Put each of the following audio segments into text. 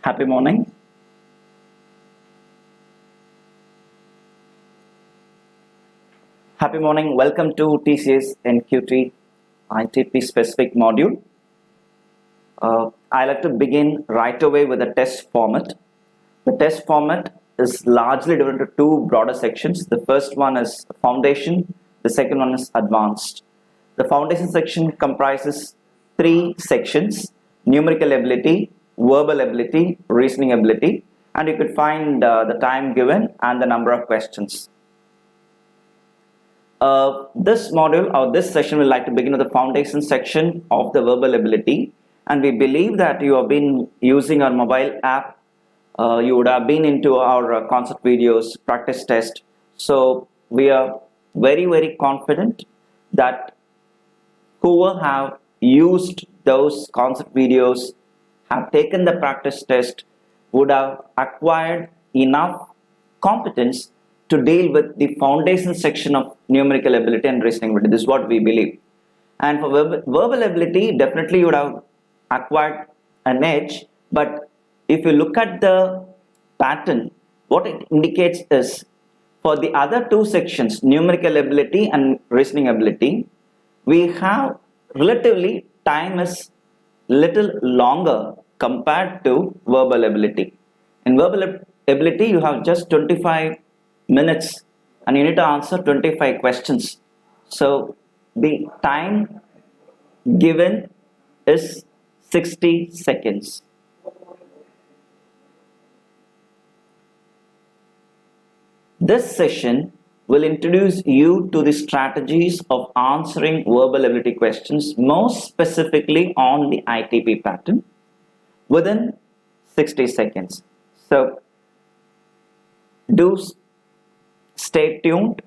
Happy morning. Happy morning. Welcome to TCS NQT ITP specific module. I like to begin right away with the test format. The test format is largely divided into two broader sections. The first one is foundation. The second one is advanced. The foundation section comprises three sections: numerical ability, verbal ability, reasoning ability, and you could find the time given and the number of questions. This module or this session will like to begin with the foundation section of the verbal ability, and we believe that you have been using our mobile app. You would have been into our concept videos, practice test. So we are very confident that whoever have used those concept videos, have taken the practice test, would have acquired enough competence to deal with the foundation section of numerical ability and reasoning ability. This is what we believe. And for verbal ability, definitely you would have acquired an edge, but if you look at the pattern, what it indicates is for the other two sections, numerical ability and reasoning ability, we have relatively time is little longer compared to verbal ability. In verbal ability, you have just 25 minutes and you need to answer 25 questions. So the time given is 60 seconds. This session will introduce you to the strategies of answering verbal ability questions, most specifically on the ITP pattern, within 60 seconds. So do stay tuned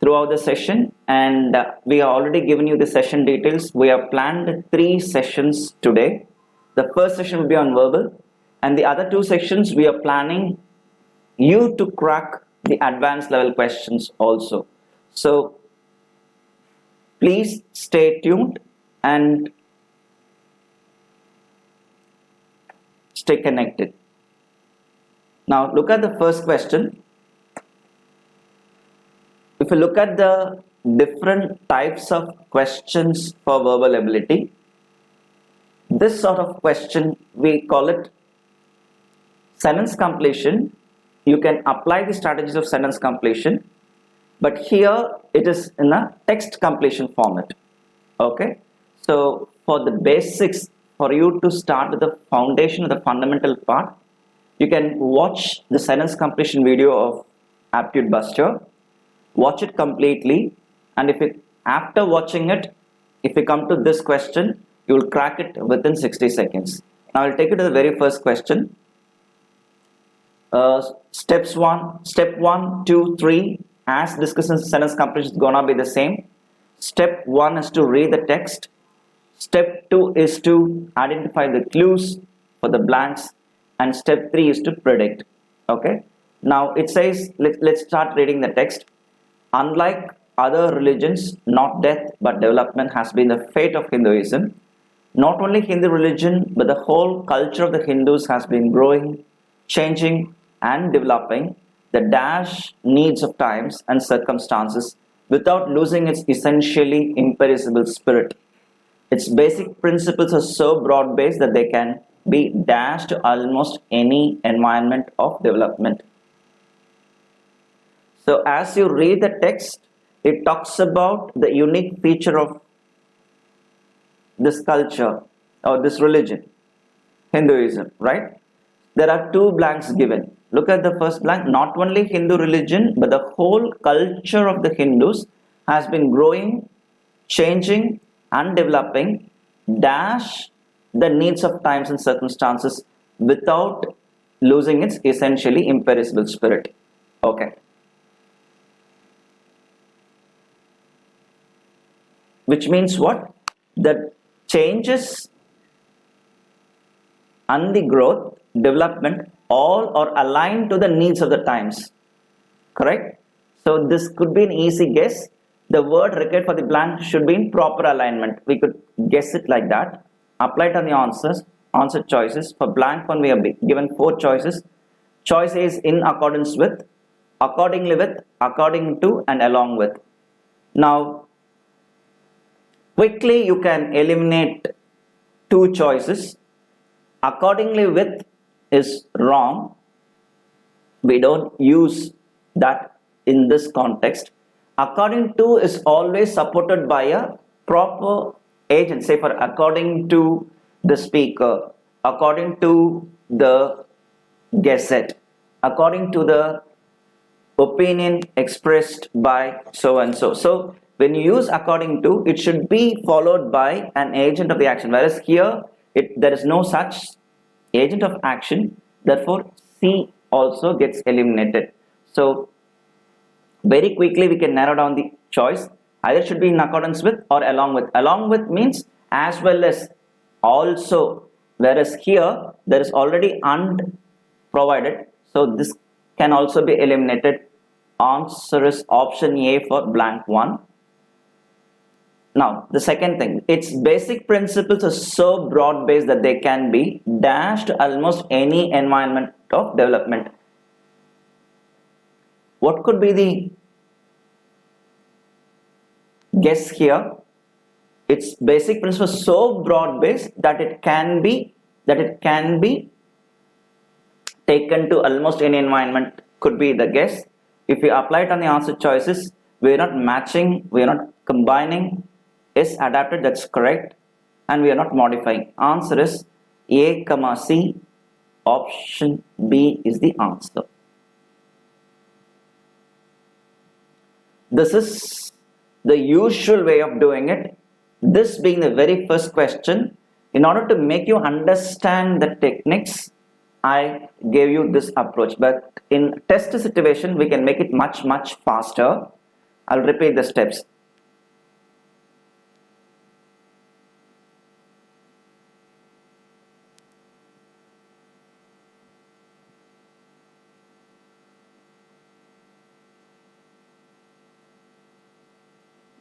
throughout the session, and we have already given you the session details. We have planned 3 sessions today. The first session will be on verbal, and the other 2 sections we are planning you to crack the advanced level questions also. So please stay tuned and stay connected. Now look at the first question. If you look at the different types of questions for verbal ability, this sort of question, we call it sentence completion. You can apply the strategies of sentence completion, but here it is in a text completion format. Okay, so for the basics, for you to start with the foundation of the fundamental part, you can watch the sentence completion video of Aptitude Buster. Watch it completely, and after watching it, if you come to this question, you will crack it within 60 seconds. Now I'll take you to the very first question. Step 1, 2, 3, as discussed in sentence completion, is gonna be the same. Step 1 is to read the text. Step 2 is to identify the clues for the blanks, and step 3 is to predict. Okay, now it says, let's start reading the text. Unlike other religions, not death but development has been the fate of Hinduism. Not only Hindu religion, but the whole culture of the Hindus has been growing, changing and developing the dash needs of times and circumstances without losing its essentially imperishable spirit. Its basic principles are so broad-based that they can be dashed to almost any environment of development. So as you read the text, it talks about the unique feature of this culture or this religion, Hinduism, right? There are 2 blanks given. Look at the first blank. Not only Hindu religion, but the whole culture of the Hindus has been growing, changing and developing, dash the needs of times and circumstances without losing its essentially imperishable spirit. Okay. Which means what? The changes and the growth, development, all are aligned to the needs of the times. Correct? So this could be an easy guess. The word required for the blank should be in proper alignment. We could guess it like that. Apply it on the answers. answer choices. For blank one, we are given 4 choices. Choice A is in accordance with, accordingly with, according to, and along with. Now, quickly you can eliminate 2 choices. Accordingly with is wrong. We don't use that in this context. According to is always supported by a proper agent. Say for according to the speaker, according to the gazette, according to the opinion expressed by so and so. So when you use according to, it should be followed by an agent of the action, whereas here there is no such agent of action. Therefore C also gets eliminated. So very quickly we can narrow down the choice. Either should be in accordance with or along with. Along with means as well as, also, whereas here there is already and provided, so this can also be eliminated. Answer is option A for blank one. Now the second thing, its basic principles are so broad based that they can be dashed to almost any environment of development. What could be the guess here? Its basic principles are so broad based that it can be taken to almost any environment, could be the guess. If we apply it on the answer choices, we are not matching, we are not combining. Is adapted, that's correct, and we are not modifying. Answer is A, C. Option B is the answer. This is the usual way of doing it. This being the very first question, in order to make you understand the techniques, I gave you this approach, but in test situation we can make it much faster. I'll repeat the steps.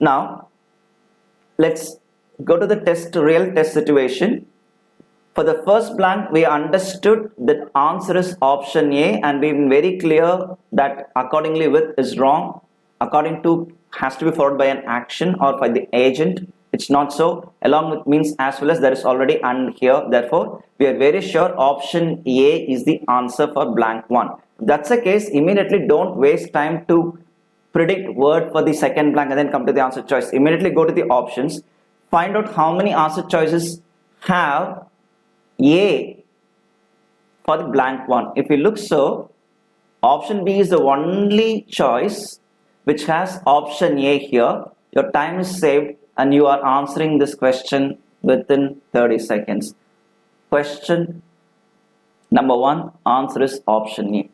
Now let's go to the real test situation. For the first blank, we understood that answer is option A, and we've been very clear that accordingly with is wrong. According to has to be followed by an action or by the agent. It's not so. Along with means as well as, there is already and here. Therefore, we are very sure option A is the answer for blank one. If that's the case, immediately don't waste time to predict word for the second blank and then come to the answer choice. Immediately go to the options, find out how many answer choices have A for the blank one. If you look so, option B is the only choice which has option A here. Your time is saved and you are answering this question within 30 seconds. Question number 1, answer is option A.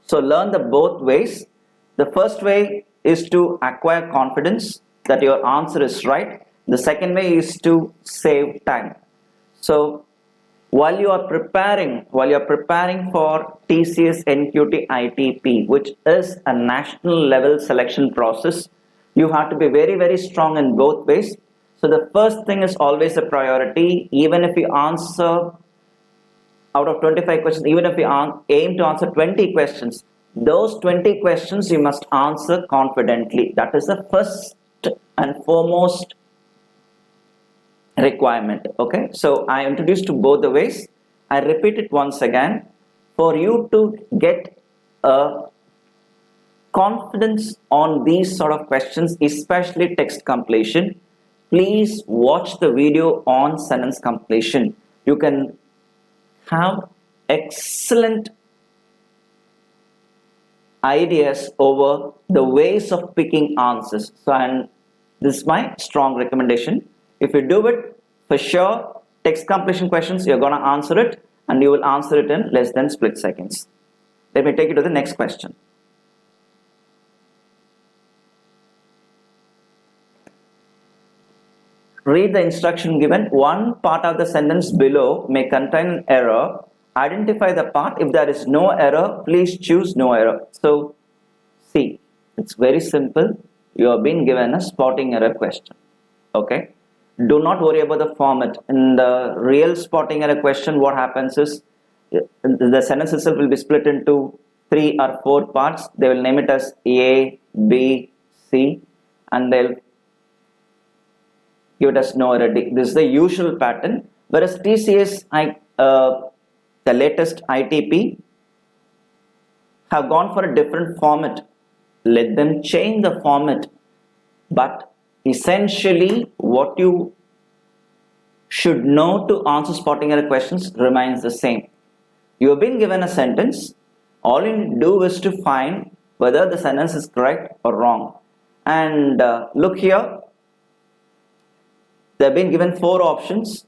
So learn the both ways. The first way is to acquire confidence that your answer is right. The second way is to save time. So while you are preparing for TCS NQT ITP, which is a national level selection process, you have to be very strong in both ways. So the first thing is always a priority. Even if you answer out of 25 questions, even if you aim to answer 20 questions, those 20 questions you must answer confidently. That is the first and foremost requirement. Okay, so I introduced to both the ways. I repeat it once again. For you to get a confidence on these sort of questions, especially text completion, please watch the video on sentence completion. You can have excellent ideas over the ways of picking answers. So, and this is my strong recommendation. If you do it, for sure, text completion questions, you're going to answer it, and you will answer it in less than split seconds. Let me take you to the next question. Read the instruction given. One part of the sentence below may contain an error. Identify the part. If there is no error, please choose no error. So, it's very simple. You have been given a spotting error question. Okay. do not worry about the format. In the real spotting error question, what happens is the sentence itself will be split into 3 or 4 parts. They will name it as A, B, C, and they'll give it as no error D. This is the usual pattern. Whereas TCS, the latest ITP, have gone for a different format. Let them change the format, but essentially what you should know to answer spotting error questions remains the same. You have been given a sentence. All you need to do is to find whether the sentence is correct or wrong. And look here, they have been given 4 options.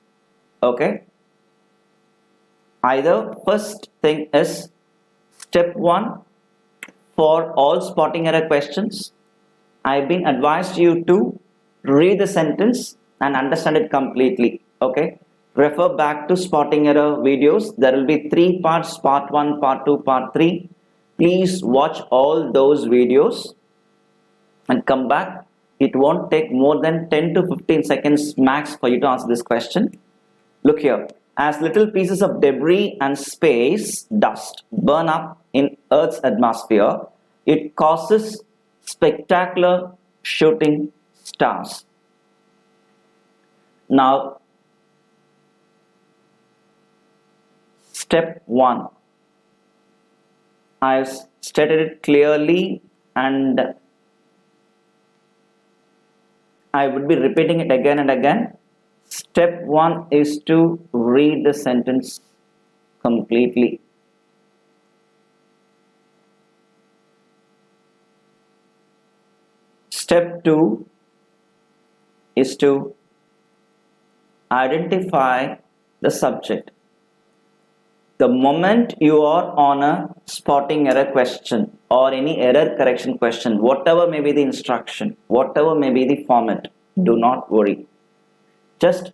Okay, either first thing is step 1 for all spotting error questions. I've been advised you to read the sentence and understand it completely. Okay, refer back to spotting error videos. There will be 3 parts, part 1, part 2, part 3. Please watch all those videos and come back. It won't take more than 10 to 15 seconds max for you to answer this question. Look here, as little pieces of debris and space dust burn up in Earth's atmosphere, it causes spectacular shooting stars. Now, step 1, I've stated it clearly and I would be repeating it again and again. Step 1 is to read the sentence completely. Step 2 is to identify the subject. The moment you are on a spotting error question or any error correction question, whatever may be the instruction, whatever may be the format, do not worry. Just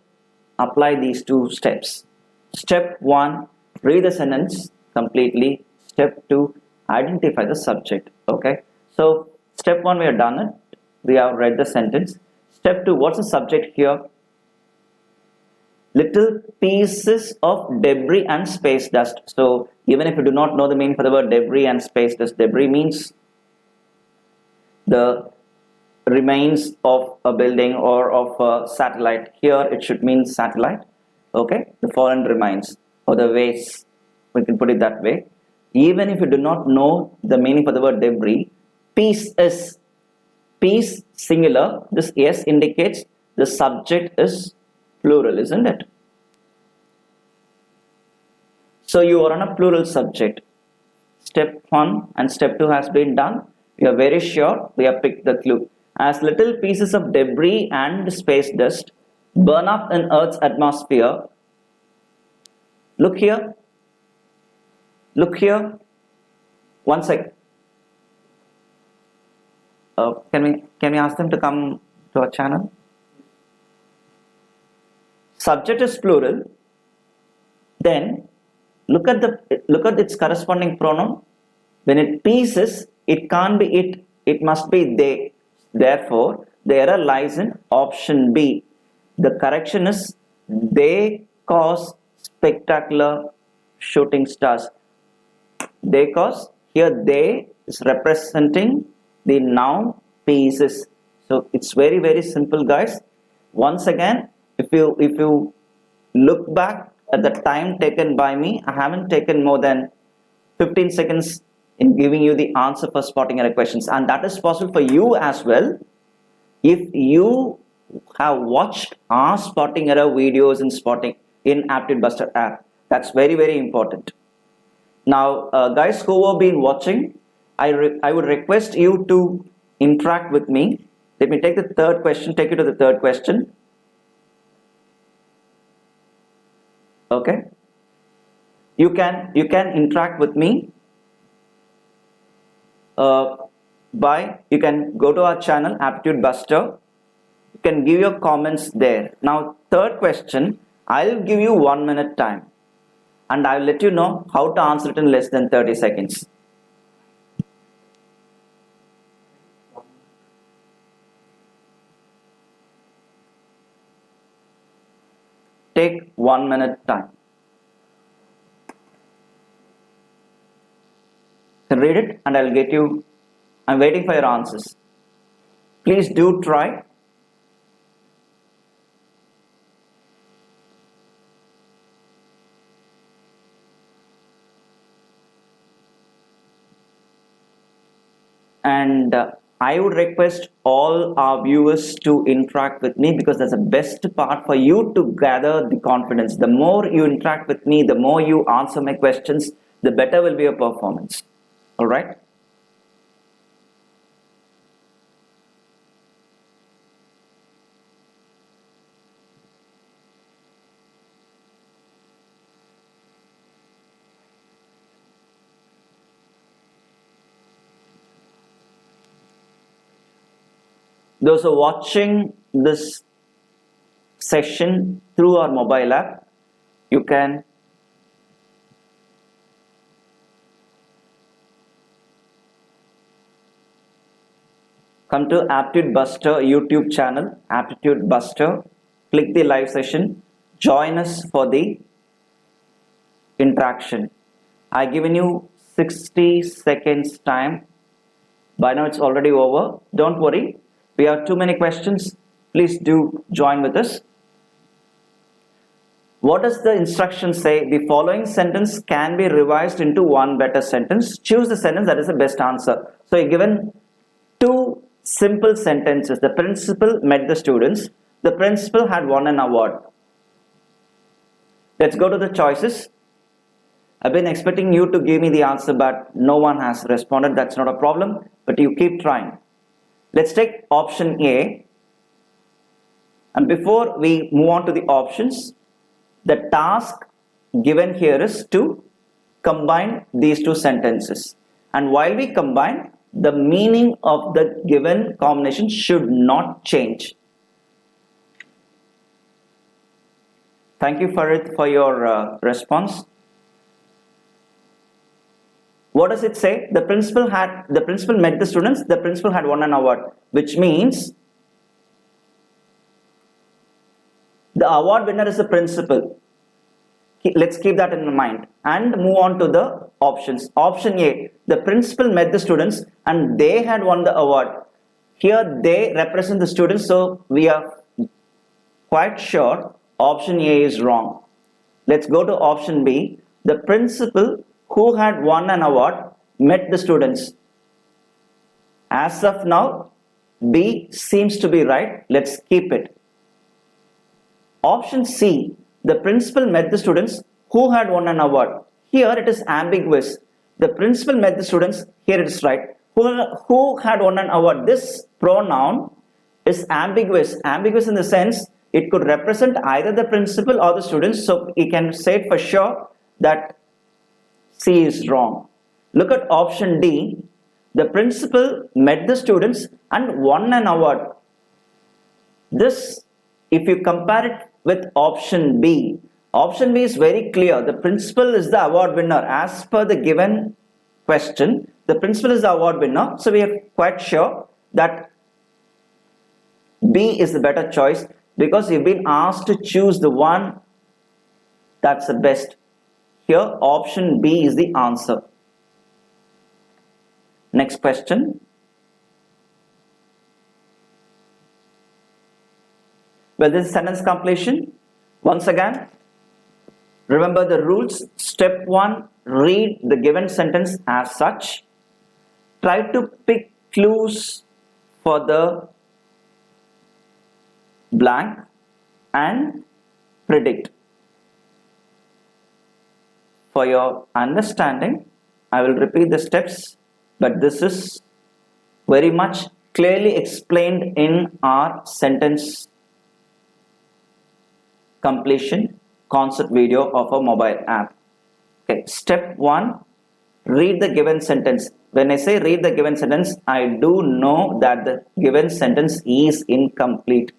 apply these 2 steps. Step 1, read the sentence completely. Step 2, identify the subject. Okay, so step 1, we have done it. We have read the sentence. Step 2, what's the subject here? Little pieces of debris and space dust. So even if you do not know the meaning for the word debris and space dust, debris means the remains of a building or of a satellite. Here it should mean satellite. Okay, the fallen remains or the waste, we can put it that way. Even if you do not know the meaning for the word debris, piece is piece singular. This S indicates the subject is plural, isn't it? So you are on a plural subject. Step 1 and step 2 has been done. We are very sure we have picked the clue. As little pieces of debris and space dust burn up in Earth's atmosphere. Look here. Look here. One sec. Can we ask them to come to our channel? Subject is plural. Then look at its corresponding pronoun. When it pieces, it can't be it. It must be they. Therefore, the error lies in option B. The correction is they cause spectacular shooting stars. They cause, here they is representing the noun pieces. So it's very, very simple, guys. Once again, if you look back at the time taken by me, I haven't taken more than 15 seconds in giving you the answer for spotting error questions, and that is possible for you as well if you have watched our spotting error videos in Aptitude Buster app. That's very, very important. Now, guys who have been watching, I would request you to interact with me. Let me take the third question, take you to the third question. Okay, you can interact with me you can go to our channel Aptitude Buster. You can give your comments there. Now, third question, I'll give you 1 minute time and I'll let you know how to answer it in less than 30 seconds. take 1 minute time. You can read it and I'll get you. I'm waiting for your answers. Please do try. And I would request all our viewers to interact with me, because that's the best part for you to gather the confidence. The more you interact with me, the more you answer my questions, the better will be your performance. All right? Those who are watching this session through our mobile app, you can come to Aptitude Buster YouTube channel, Aptitude Buster, click the live session, join us for the interaction. I've given you 60 seconds time. By now it's already over. Don't worry. We have too many questions. Please do join with us. What does the instruction say? The following sentence can be revised into one better sentence. Choose the sentence that is the best answer. So you're given two simple sentences. The principal met the students. The principal had won an award. Let's go to the choices. I've been expecting you to give me the answer, but no one has responded. That's not a problem, but you keep trying. Let's take option A. And before we move on to the options, the task given here is to combine these two sentences. And while we combine, the meaning of the given combination should not change. Thank you, Farid, for your response. What does it say? The principal met the students. The principal had won an award, which means the award winner is the principal. Let's keep that in mind and move on to the options. Option A, the principal met the students and they had won the award. Here they represent the students, so we are quite sure option A is wrong. Let's go to option B. The principal who had won an award met the students. As of now, B seems to be right. Let's keep it. Option C, the principal met the students who had won an award. Here it is ambiguous. The principal met the students, here it is right. Who had won an award? This pronoun is ambiguous. Ambiguous in the sense it could represent either the principal or the students. So you can say it for sure that C is wrong. Look at option D. The principal met the students and won an award. This, if you compare it with option B is very clear. The principal is the award winner. As per the given question, the principal is the award winner. So we are quite sure that B is the better choice, because you've been asked to choose the one that's the best. Here option B is the answer. Next question. Well, this is sentence completion. Once again, remember the rules. Step 1, read the given sentence as such. Try to pick clues for the blank and predict. For your understanding, I will repeat the steps, but this is very much clearly explained in our sentence completion concept video of a mobile app. Okay, step 1, read the given sentence. When I say read the given sentence, I do know that the given sentence is incomplete.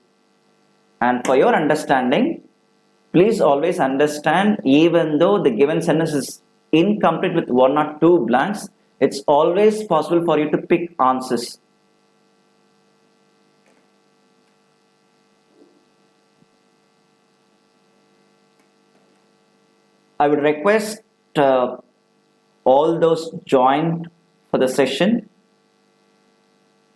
And for your understanding, please always understand, even though the given sentence is incomplete with 1 or 2 blanks, it's always possible for you to pick answers. I would request all those joined for the session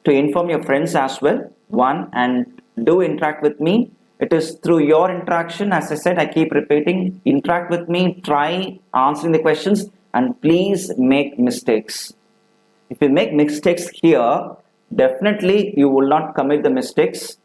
to inform your friends as well, one, and do interact with me. It is through your interaction, as I said, I keep repeating, interact with me, try answering the questions, and please make mistakes. If you make mistakes here, definitely you will not commit the mistakes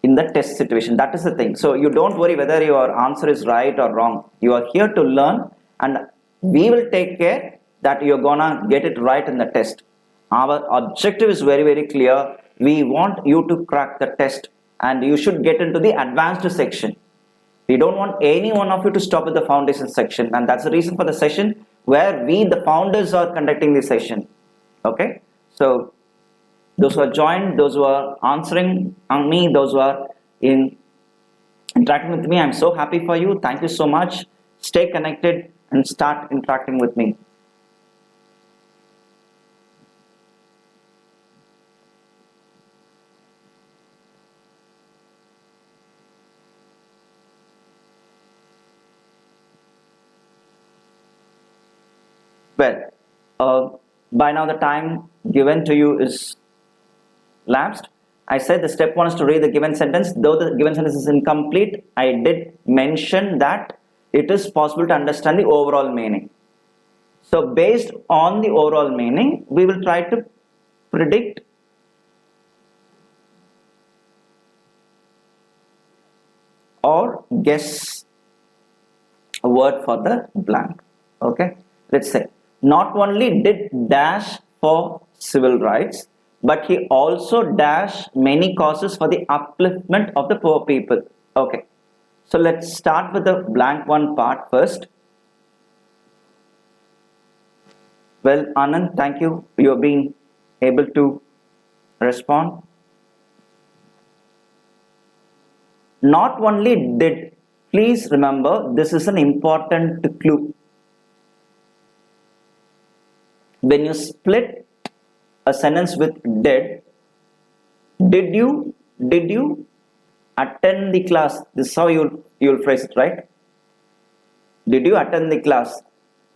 in the test situation. That is the thing. So you don't worry whether your answer is right or wrong. You are here to learn, and we will take care that you're gonna get it right in the test. Our objective is very, very clear. We want you to crack the test, and you should get into the advanced section. We don't want any one of you to stop at the foundation section, and that's the reason for the session where we, the founders, are conducting the session. Okay, so those who are joined, those who are answering on me, those who are interacting with me, I'm so happy for you. Thank you so much. Stay connected and start interacting with me. Well, by now the time given to you is lapsed. I said the step one is to read the given sentence. Though the given sentence is incomplete, I did mention that it is possible to understand the overall meaning. So based on the overall meaning, we will try to predict or guess a word for the blank. Okay, let's say, not only did dash for civil rights, but he also dashed many causes for the upliftment of the poor people. Okay, so let's start with the blank one part first. Well, Anand, thank you. You have been able to respond. Not only did, please remember, this is an important clue. When you split a sentence with did you attend the class? This is how you'll phrase it, right? Did you attend the class?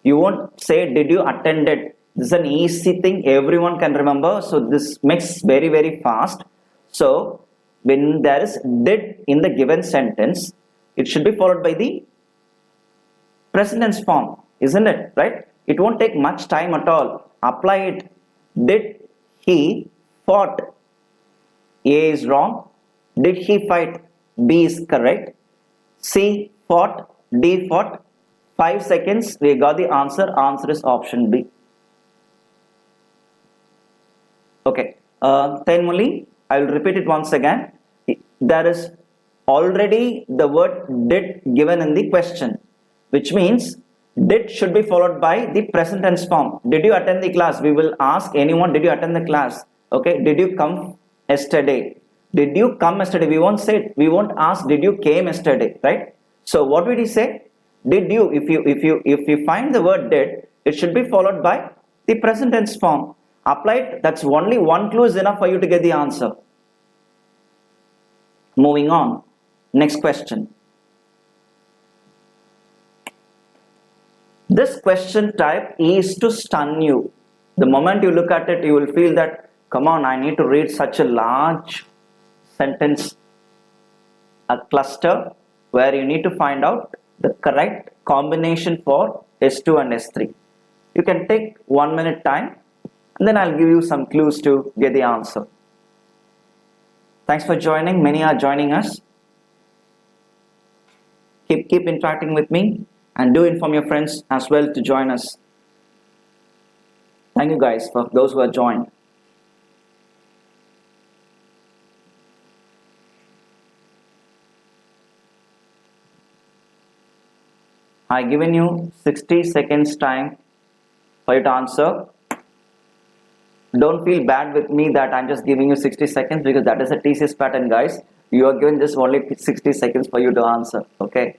You won't say did you attended. This is an easy thing everyone can remember, so this makes very, very fast. So when there is did in the given sentence, it should be followed by the present tense form, isn't it? Right? It won't take much time at all. Apply it. Did he fought? A is wrong. Did he fight? B is correct. C fought. D fought. 5 seconds. We got the answer. Answer is option B. Okay. Then only I will repeat it once again. There is already the word did given in the question, which means did should be followed by the present tense form. Did you attend the class? We will ask anyone, did you attend the class? Okay. Did you come yesterday? Did you come yesterday? We won't say it. We won't ask did you came yesterday, right? So what will he say? Did you? If you find the word did, it should be followed by the present tense form. Apply it. That's only one clue is enough for you to get the answer. Moving on. Next question. This question type is to stun you. The moment you look at it, you will feel that, come on, I need to read such a large sentence, a cluster where you need to find out the correct combination for S2 and S3. You can take 1 minute time, and then I'll give you some clues to get the answer. Thanks for joining. Many are joining us. Keep interacting with me, and do inform your friends as well to join us. Thank you guys for those who are joined. I've given you 60 seconds time for you to answer. Don't feel bad with me that I'm just giving you 60 seconds, because that is a TCS pattern, guys. You are given just only 60 seconds for you to answer. Okay.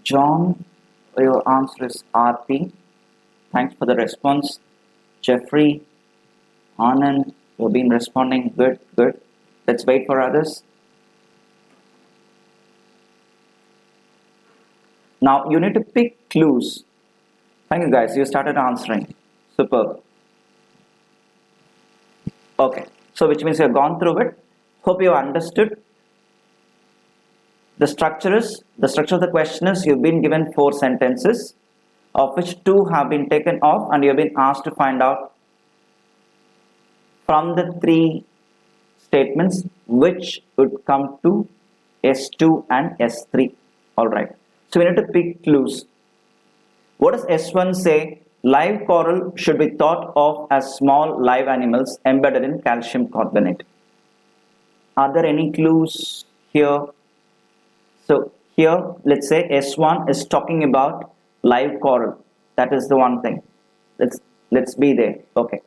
John, your answer is RP. Thanks for the response. Jeffrey, Anand, you've been responding. Good, good. Let's wait for others. Now you need to pick clues. Thank you guys. You started answering. Superb. Okay. So which means you have gone through it. Hope you understood. The structure of the question is you've been given 4 sentences, of which 2 have been taken off, and you've been asked to find out from the 3 statements which would come to S2 and S3. Alright. So we need to pick clues. What does S1 say? Live coral should be thought of as small live animals embedded in calcium carbonate. Are there any clues here? So here, let's say S1 is talking about live coral. That is the one thing. Let's be there. Okay.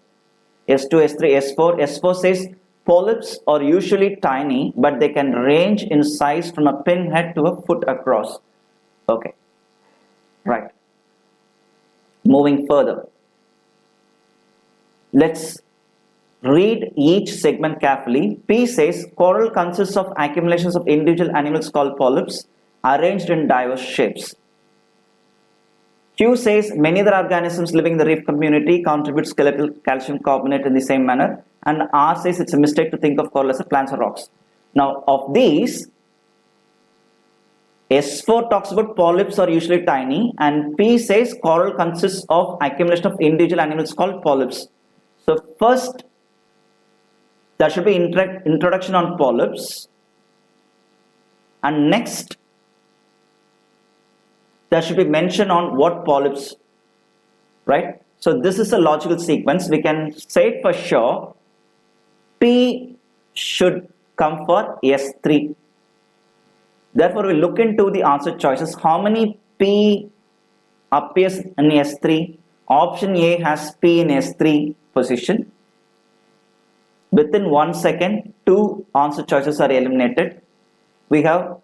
S2, S3, S4. S4 says polyps are usually tiny, but they can range in size from a pinhead to a foot across. Okay. Right. Moving further. Let's read each segment carefully. P says coral consists of accumulations of individual animals called polyps arranged in diverse shapes. Q says many other organisms living in the reef community contribute skeletal calcium carbonate in the same manner. And R says it's a mistake to think of coral as plants or rocks. Now of these, S4 talks about polyps are usually tiny, and P says coral consists of accumulation of individual animals called polyps. So first, there should be introduction on polyps, and next, there should be mention on what polyps, right? So this is a logical sequence. We can say it for sure. P should come for S3. Therefore, we look into the answer choices. How many P appears in S3? Option A has P in S3 position. Within 1 second, 2 answer choices are eliminated. We have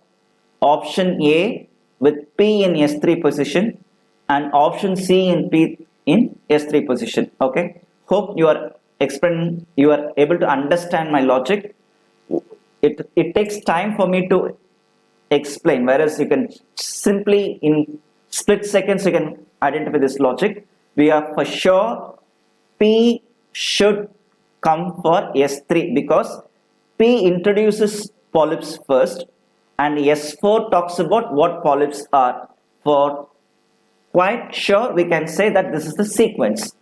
option A with P in S3 position and option C in P in S3 position. Okay. Hope you are able to understand my logic. It takes time for me to explain, whereas you can simply in split seconds you can identify this logic. We are for sure P should come for S3 because P introduces polyps first and S4 talks about what polyps are. For quite sure we can say that this is the sequence.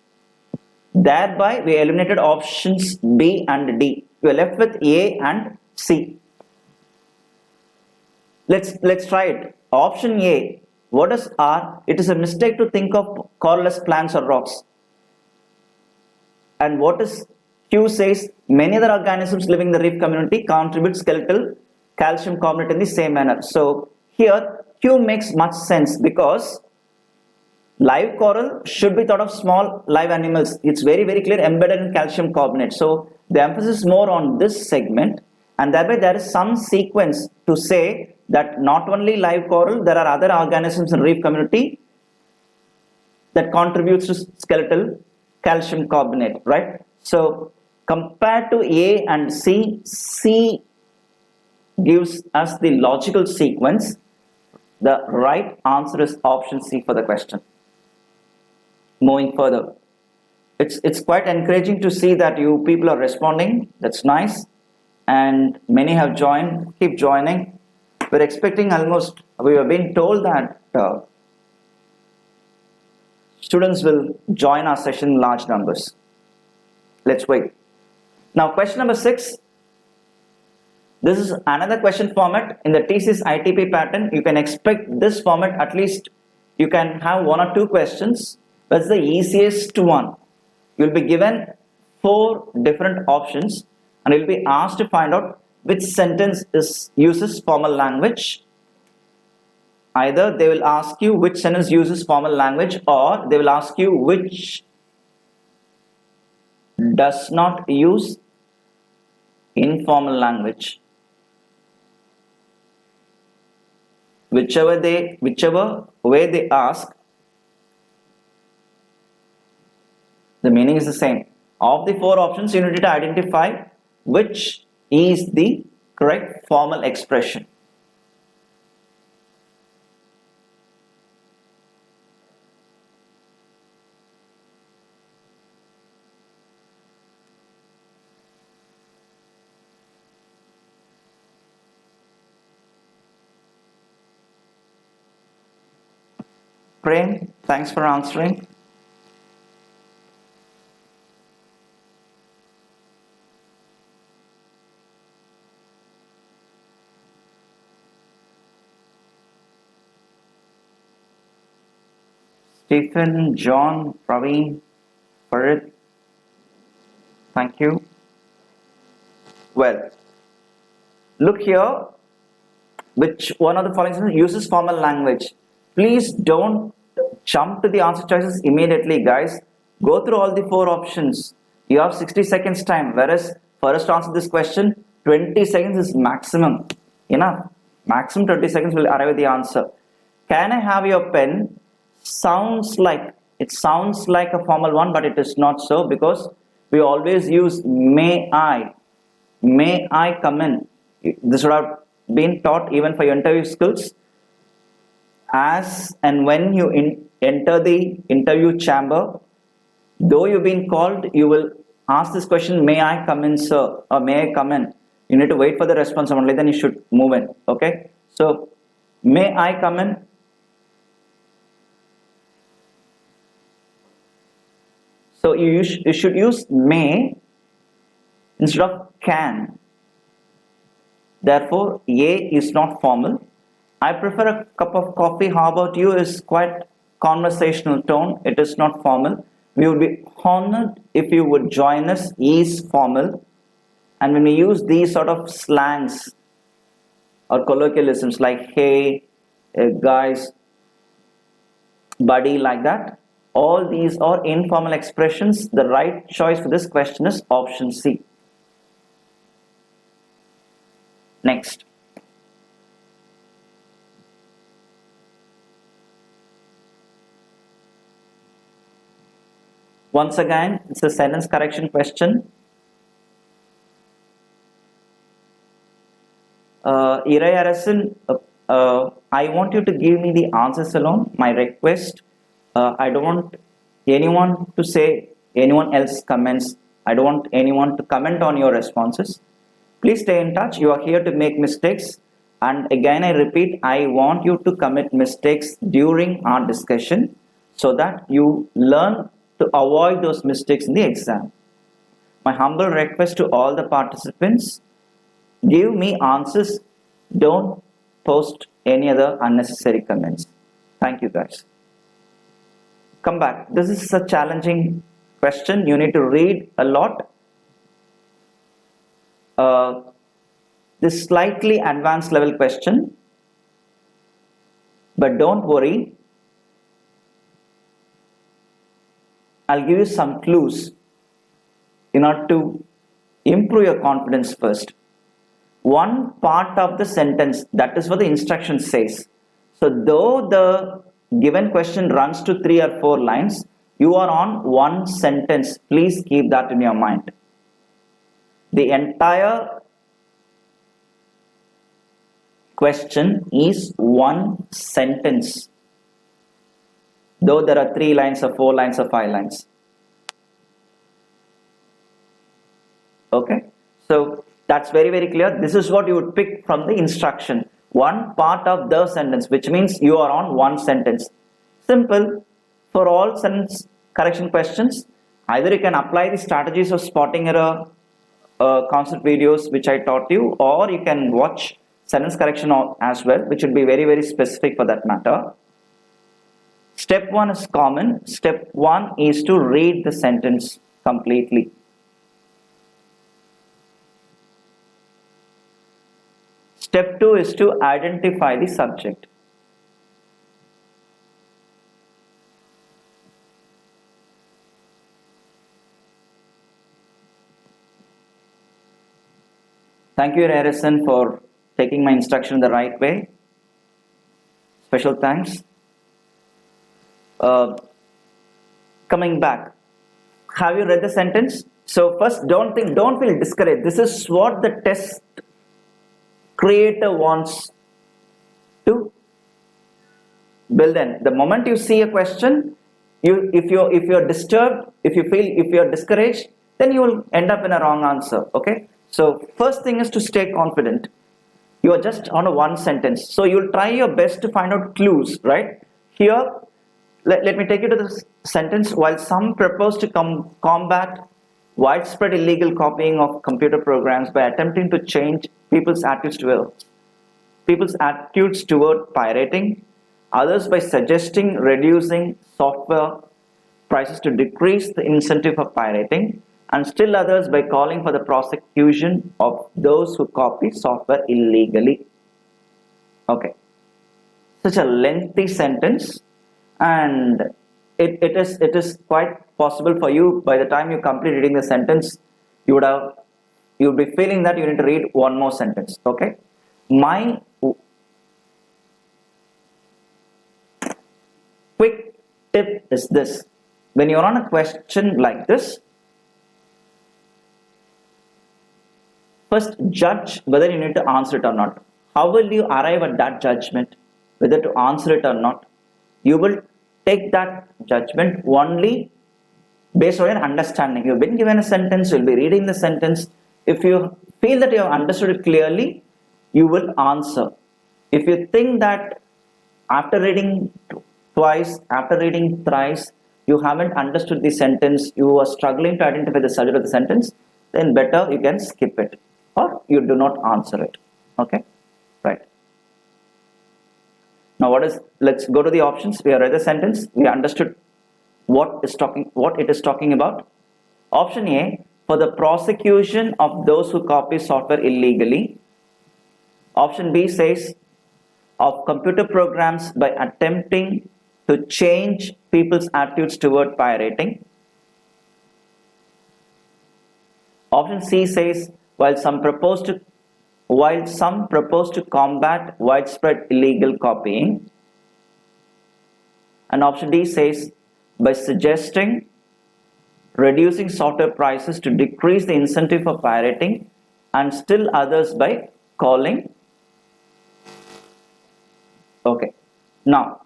Thereby we eliminated options B and D. We are left with A and C. Let's try it. Option A. What is R? It is a mistake to think of coral as plants or rocks. And what is Q says? Many other organisms living in the reef community contribute skeletal calcium carbonate in the same manner. So here Q makes much sense because live coral should be thought of small live animals. It's very clear embedded in calcium carbonate. So the emphasis is more on this segment, and thereby there is some sequence to say that not only live coral, there are other organisms in reef community that contributes to skeletal calcium carbonate, right? So compared to A and C, C gives us the logical sequence. The right answer is option C for the question. Moving further, it's quite encouraging to see that you people are responding. That's nice, and many have joined. Keep joining. We're expecting almost, we have been told that students will join our session in large numbers. Let's wait. Now question number 6. This is another question format in the thesis ITP pattern. You can expect this format, at least you can have 1 or 2 questions. That's the easiest one. You'll be given 4 different options and you'll be asked to find out which sentence uses formal language. Either they will ask you which sentence uses formal language, or they will ask you which does not use informal language. whichever way they ask, the meaning is the same. Of the four options, you need to identify which is the correct formal expression. Prem, thanks for answering. Stephen, John, Praveen, Farid, thank you. Well, look here, which one of the following uses formal language. Please don't jump to the answer choices immediately, guys. Go through all the four options. You have 60 seconds time, whereas for us to answer this question, 20 seconds is maximum. Enough. Maximum 20 seconds will arrive at the answer. Can I have your pen? It sounds like a formal one, but it is not so, because we always use may I come in. This would have been taught even for your interview skills. As and when you enter the interview chamber, though you've been called, you will ask this question, may I come in, sir, or may I come in. You need to wait for the response, only then you should move in. Okay, so may I come in? So you should use may instead of can. Therefore, A is not formal. I prefer a cup of coffee. How about you? Is quite conversational tone. It is not formal. We would be honored if you would join us. Is formal. And when we use these sort of slangs or colloquialisms like hey, guys, buddy, like that, all these are informal expressions. The right choice for this question is option C. Next. Once again, it's a sentence correction question. Irai Arasan, I want you to give me the answers alone. My request. I don't want anyone to say anyone else comments. I don't want anyone to comment on your responses. Please stay in touch. You are here to make mistakes. And again, I repeat, I want you to commit mistakes during our discussion so that you learn to avoid those mistakes in the exam. My humble request to all the participants, give me answers. Don't post any other unnecessary comments. Thank you, guys. Come back. This is a challenging question. You need to read a lot. This slightly advanced level question, but don't worry. I'll give you some clues in order to improve your confidence first. One part of the sentence, that is what the instruction says. So though the given question runs to 3 or 4 lines, you are on one sentence. Please keep that in your mind. The entire question is one sentence, though there are 3 lines or 4 lines or 5 lines. Okay, so that's very, very clear. This is what you would pick from the instruction. One part of the sentence, which means you are on one sentence. Simple. For all sentence correction questions, either you can apply the strategies of spotting error concept videos which I taught you, or you can watch sentence correction as well, which would be very, very specific for that matter. Step 1 is common. Step 1 is to read the sentence completely. Step 2 is to identify the subject. Thank you, Harrison, for taking my instruction the right way. Special thanks. Uh, Coming back, have you read the sentence? So first, don't feel discouraged. This is what the test creator wants to build in. The moment you see a question, if you're disturbed, if you're discouraged, then you will end up in a wrong answer. Okay. So first thing is to stay confident. You are just on a one sentence, so you'll try your best to find out clues. Right here, let me take you to the sentence. While some propose to combat widespread illegal copying of computer programs by attempting to change people's attitudes toward pirating, others by suggesting reducing software prices to decrease the incentive of pirating, and still others by calling for the prosecution of those who copy software illegally. Okay, such a lengthy sentence, and it is quite possible for you, by the time you complete reading the sentence, you'll be feeling that you need to read one more sentence. Okay, my quick tip is this: when you're on a question like this, first judge whether you need to answer it or not. How will you arrive at that judgment whether to answer it or not? You will take that judgment only based on your understanding. You've been given a sentence, you'll be reading the sentence. If you feel that you have understood it clearly, you will answer. If you think that after reading twice, after reading thrice, you haven't understood the sentence, you are struggling to identify the subject of the sentence, then better you can skip it or you do not answer it. Okay, right. Now let's go to the options. We have read the sentence, we understood what it is talking about. Option A, for the prosecution of those who copy software illegally. Option B says of computer programs by attempting to change people's attitudes toward pirating. Option C says while some propose to combat widespread illegal copying. And option D says by suggesting reducing software prices to decrease the incentive for pirating, and still others by calling. Okay, now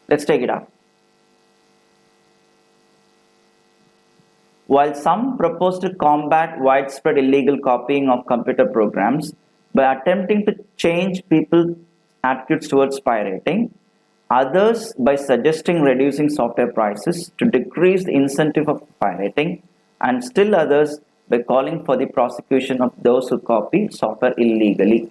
let's take it up. While some propose to combat widespread illegal copying of computer programs by attempting to change people's attitudes towards pirating, others by suggesting reducing software prices to decrease the incentive of pirating, and still others by calling for the prosecution of those who copy software illegally.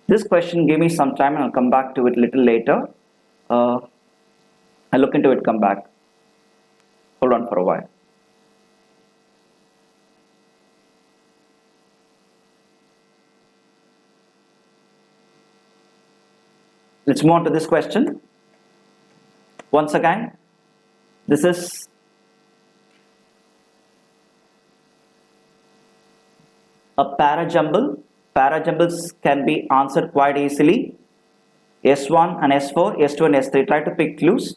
This question, give me some time and I'll come back to it a little later. I'll look into it, come back. Hold on for a while. Let's move on to this question. Once again, this is a parajumble. Parajumbles can be answered quite easily. S1 and S4, S2 and S3. Try to pick clues.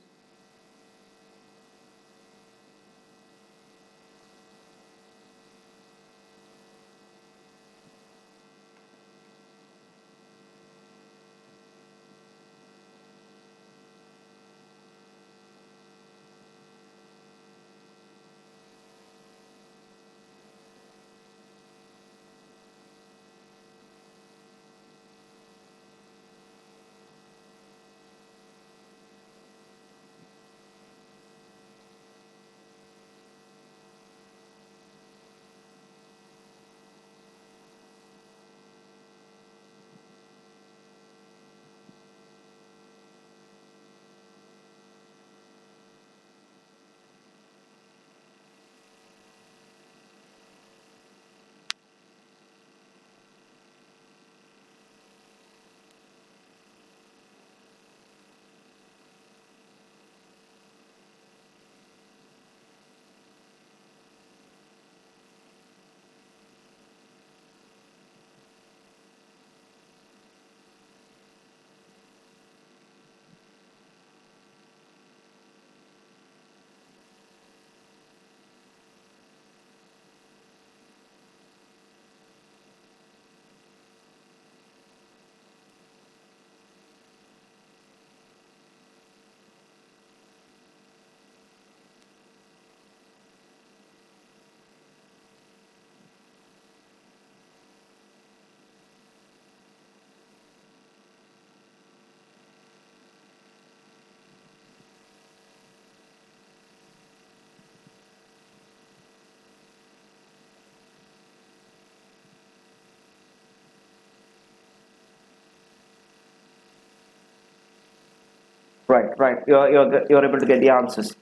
Right. You're able to get the answers.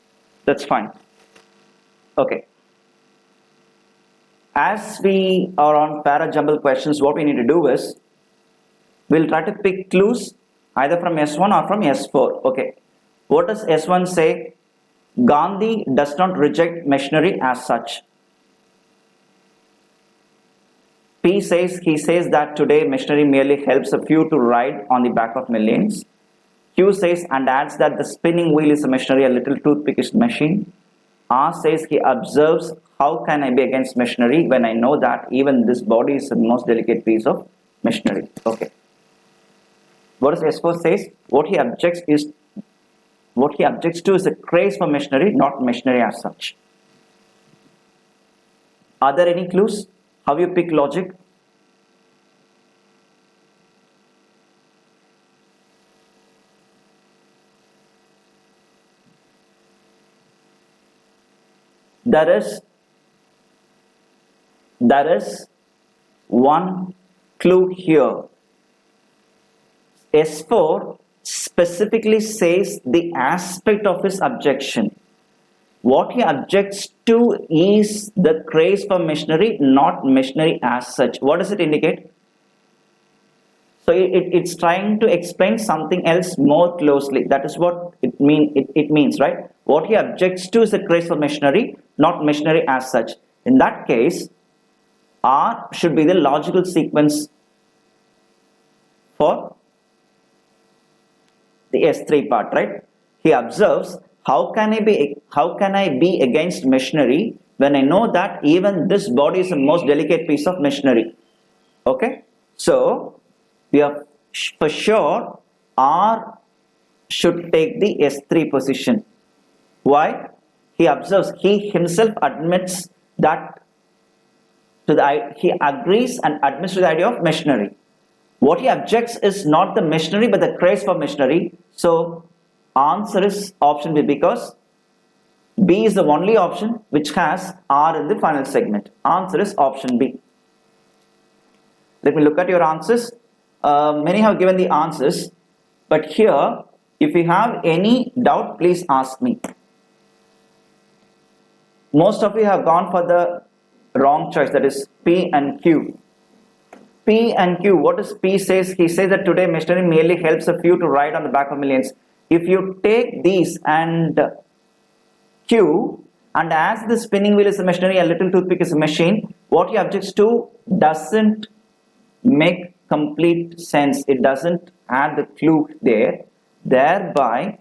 That's fine. Okay. As we are on parajumble questions, what we need to do is we'll try to pick clues either from S1 or from S4. Okay. What does S1 say? Gandhi does not reject machinery as such. P says he says that today machinery merely helps a few to ride on the back of millions. Q says and adds that the spinning wheel is a machinery, a little toothpick is machine. R says he observes, how can I be against machinery when I know that even this body is the most delicate piece of machinery? Okay. What does S4 says? What he objects to is a craze for machinery, not machinery as such. Are there any clues? How you pick logic? There is one clue here. S4 specifically says the aspect of his objection. What he objects to is the craze for machinery, not machinery as such. What does it indicate? So it's trying to explain something else more closely. That is what it means, right? What he objects to is the craze for machinery, not machinery as such. In that case, R should be the logical sequence for the S3 part, right? He observes, how can I be against machinery when I know that even this body is the most delicate piece of machinery? Okay, so we are for sure R should take the S3 position. Why? He observes, he himself admits that he agrees and admits to the idea of machinery. What he objects is not the machinery but the craze for machinery. So answer is option B, because B is the only option which has R in the final segment. Answer is option B. Let me look at your answers. Many have given the answers, but here if you have any doubt, please ask me. Most of you have gone for the wrong choice, that is P and Q. P and Q. What does P says? He says that today machinery merely helps a few to ride on the back of millions. If you take these and Q, and as the spinning wheel is a machinery, a little toothpick is a machine, what he objects to doesn't make complete sense. It doesn't add the clue there. Thereby,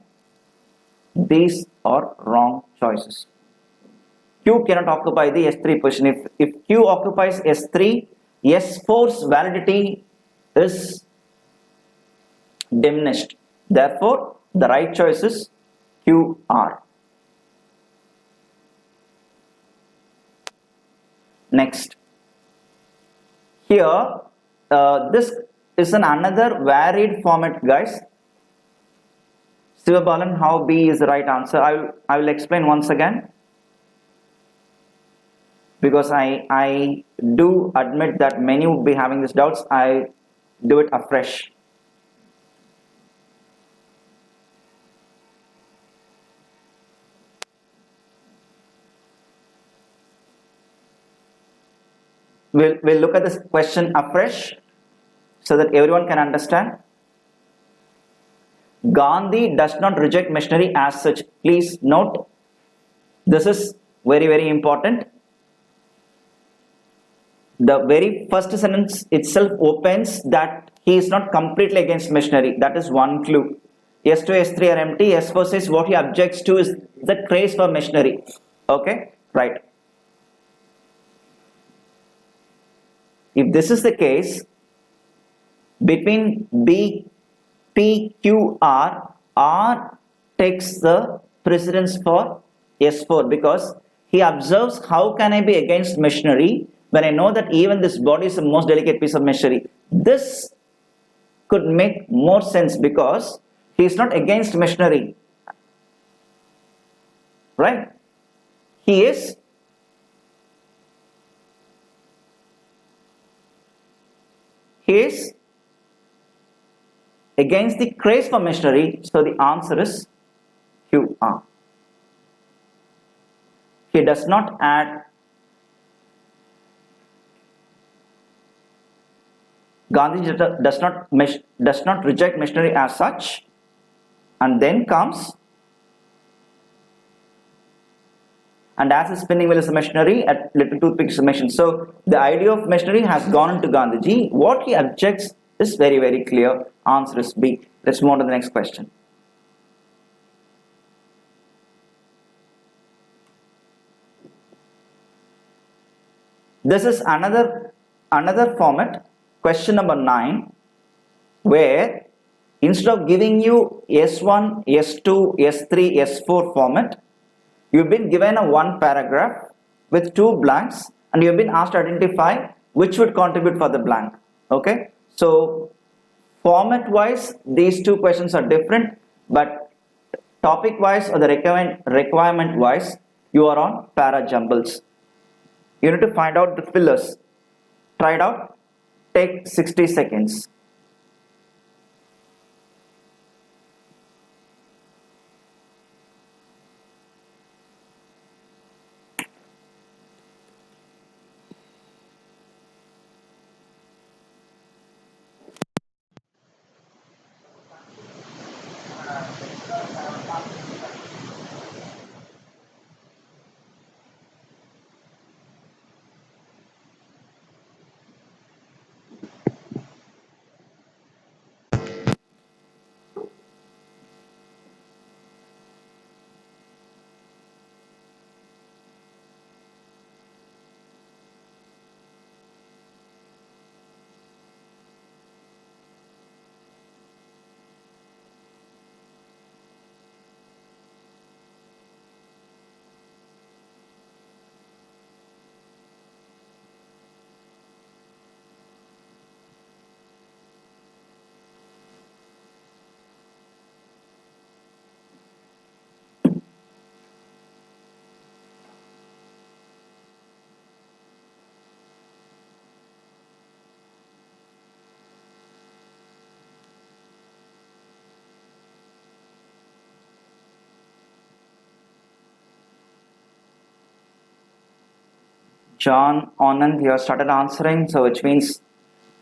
these are wrong choices. Q cannot occupy the S3 position. If Q occupies S3, S4's validity is diminished. Therefore, the right choice is QR. Next. Here, this is another varied format, guys. Sivabalan, how B is the right answer? I will explain once again, because I do admit that many would be having these doubts. I do it afresh. We'll look at this question afresh so that everyone can understand. Gandhi does not reject machinery as such. Please note, this is very, very important. The very first sentence itself opens that he is not completely against machinery. That is one clue. S2, S3 are empty. S4 says what he objects to is the craze for machinery. Okay, right. If this is the case, between B, P, Q, R takes the precedence for S4, because he observes, how can I be against machinery when I know that even this body is the most delicate piece of machinery? This could make more sense because he is not against machinery, right? He is against the craze for machinery, so the answer is QR. He does not add. Gandhi does not reject machinery as such, and then comes, and as a spinning wheel is a machinery, a little toothpick is a machine. So the idea of machinery has gone into Gandhiji. What he objects is very, very clear. Answer is B. Let's move on to the next question. This is another format, question number 9, where instead of giving you S1, S2, S3, S4 format, you've been given a one paragraph with two blanks, and you've been asked to identify which would contribute for the blank. Okay, so format wise these two questions are different, but topic wise or the requirement wise you are on para jumbles. You need to find out the fillers. Try it out. Take 60 seconds. John, Anand, you have started answering, so which means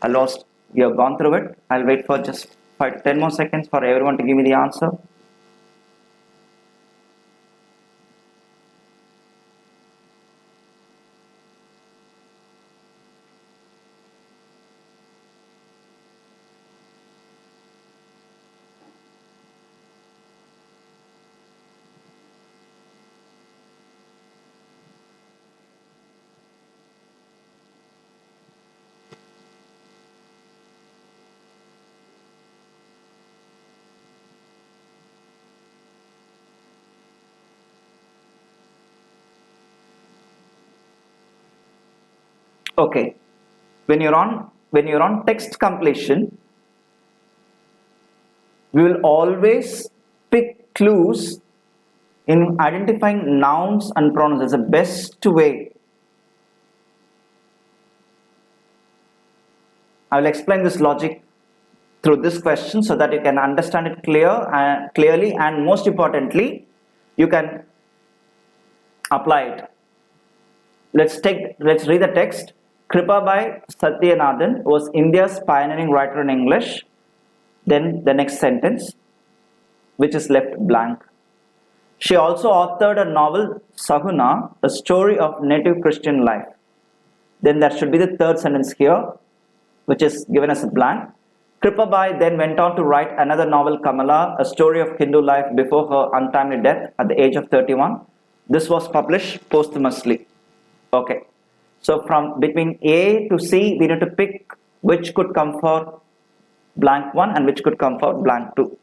Almost you have gone through it. I'll wait for just 5 to 10 more seconds for everyone to give me the answer. Okay, when you're on text completion, we will always pick clues in identifying nouns and pronouns. It's the best way. I will explain this logic through this question so that you can understand it clearly, and most importantly, you can apply it. Let's read the text. Kripabai Satyanathan was India's pioneering writer in English. Then the next sentence, which is left blank. She also authored a novel, Sahuna, a story of native Christian life. Then there should be the third sentence here, which is given as a blank. Kripabai then went on to write another novel, Kamala, a story of Hindu life before her untimely death at the age of 31. This was published posthumously. Okay. So from between A to C, we need to pick which could come for blank 1 and which could come for blank 2.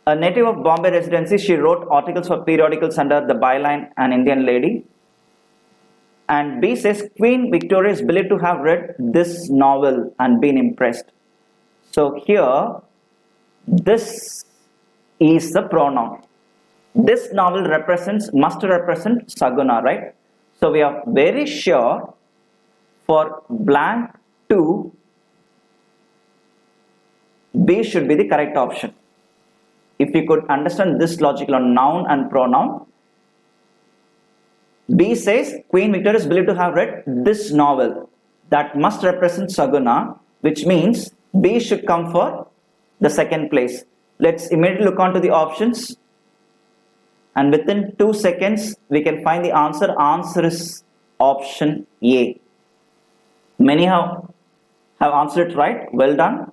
A native of Bombay residency, she wrote articles for periodicals under the byline An Indian Lady. And B says Queen Victoria is believed to have read this novel and been impressed. So here, this is the pronoun. This novel must represent Saguna, right? So we are very sure for blank 2, B should be the correct option. If you could understand this logic on noun and pronoun, B says Queen Victoria is believed to have read this novel. That must represent Saguna, which means B should come for the second place. Let's immediately look on to the options. And within 2 seconds, we can find the answer. Answer is option A. Many have answered it right. Well done.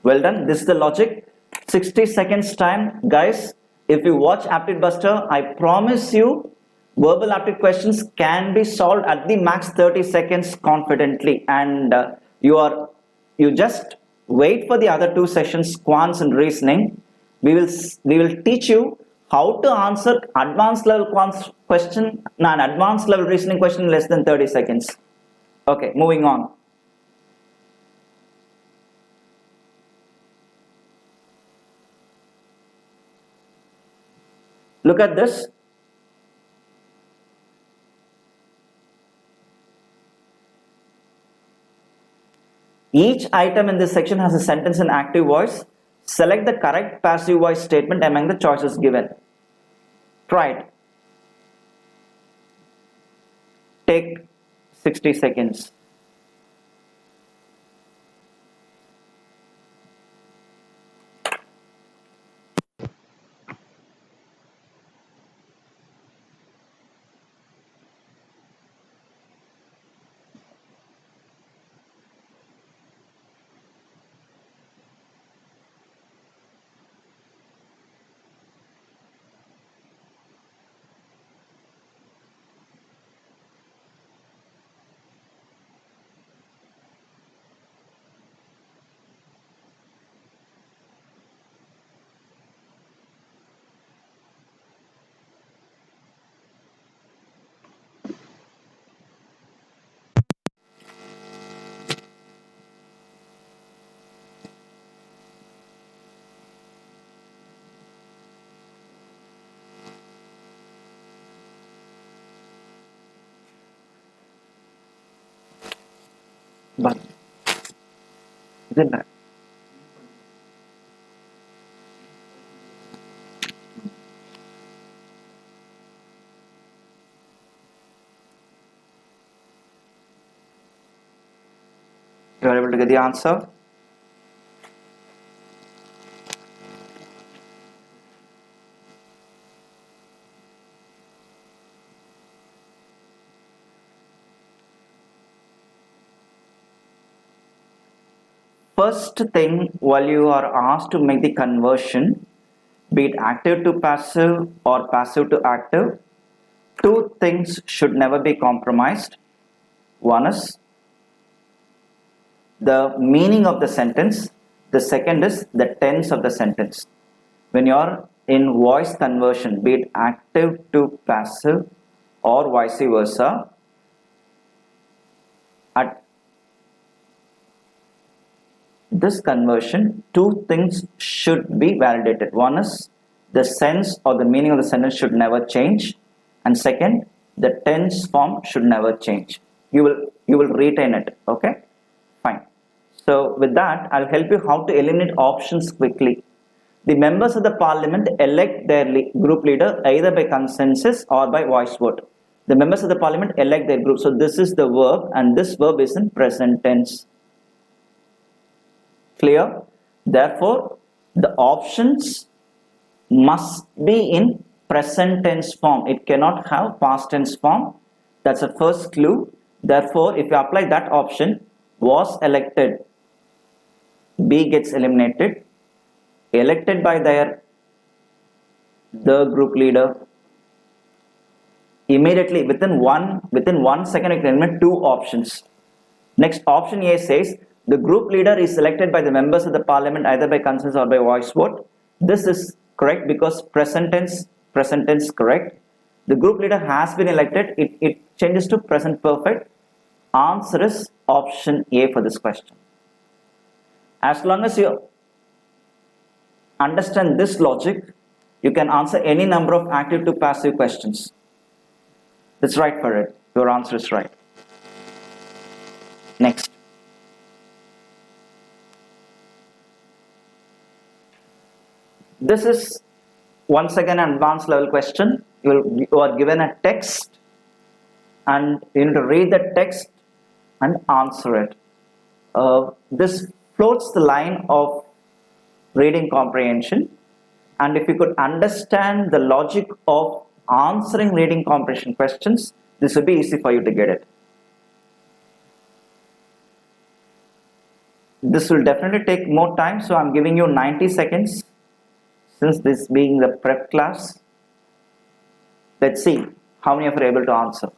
Well done. This is the logic. 60 seconds time. Guys, if you watch Aptitude Buster, I promise you, verbal aptitude questions can be solved at the max 30 seconds confidently. And you just wait for the other 2 sessions, quants and reasoning. We will teach you how to answer advanced level quants question and advanced level reasoning question in less than 30 seconds. Okay, moving on. Look at this. Each item in this section has a sentence in active voice. Select the correct passive voice statement among the choices given. Try it. Take 60 seconds. But isn't that? You are able to get the answer? First thing, while you are asked to make the conversion, be it active to passive or passive to active, two things should never be compromised. One is the meaning of the sentence, the second is the tense of the sentence. When you are in voice conversion, be it active to passive or vice versa, at this conversion, two things should be validated. One is the sense or the meaning of the sentence should never change, and second, the tense form should never change. You will retain it. Okay, fine. So with that, I'll help you how to eliminate options quickly. The members of the parliament elect their group leader either by consensus or by voice vote. The members of the parliament elect their group. So this is the verb, and this verb is in present tense. Clear? Therefore, the options must be in present tense form. It cannot have past tense form. That's the first clue. Therefore, if you apply that option, was elected, B gets eliminated. Elected by the group leader. Immediately within one second, you can eliminate two options. Next, option A says the group leader is selected by the members of the parliament either by consensus or by voice vote. This is correct because present tense correct. The group leader has been elected. It changes to present perfect. Answer is option A for this question. As long as you understand this logic, you can answer any number of active to passive questions. That's right for it. Your answer is right. Next. This is once again an advanced level question. You are given a text and you need to read the text and answer it. This floats the line of reading comprehension, and if you could understand the logic of answering reading comprehension questions, this would be easy for you to get it. This will definitely take more time, so I'm giving you 90 seconds since this being the prep class. Let's see how many of you are able to answer.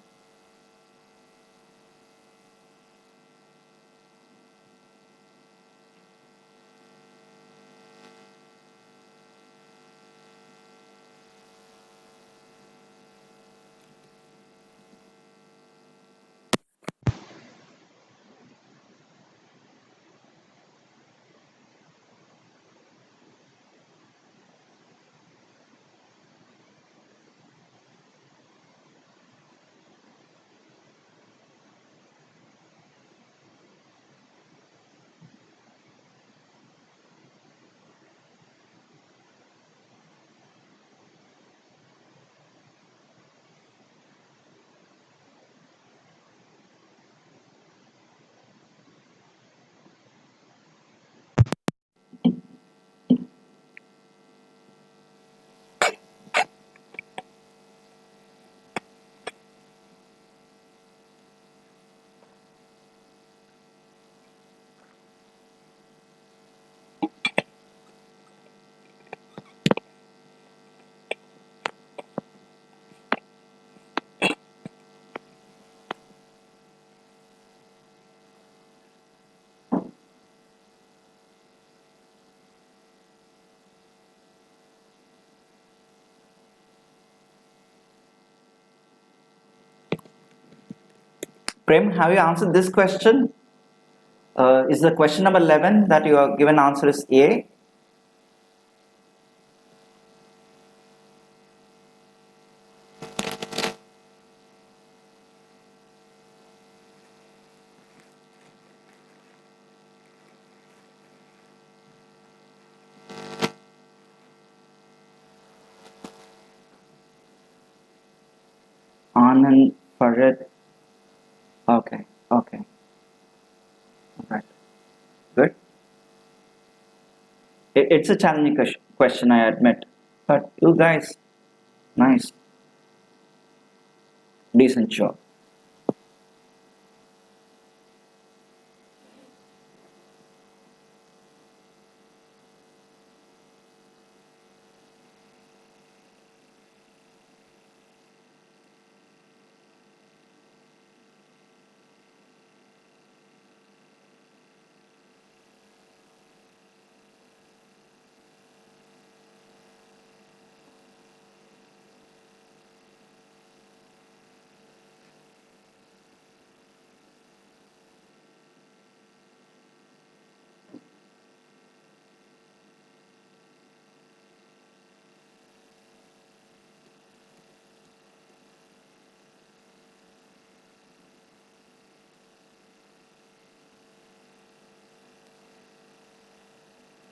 Prem, have you answered this question? Is the question number 11 that you are given answer is A? Anand Farad. Okay. Right. It's a challenging question, I admit. But you guys, nice, decent job.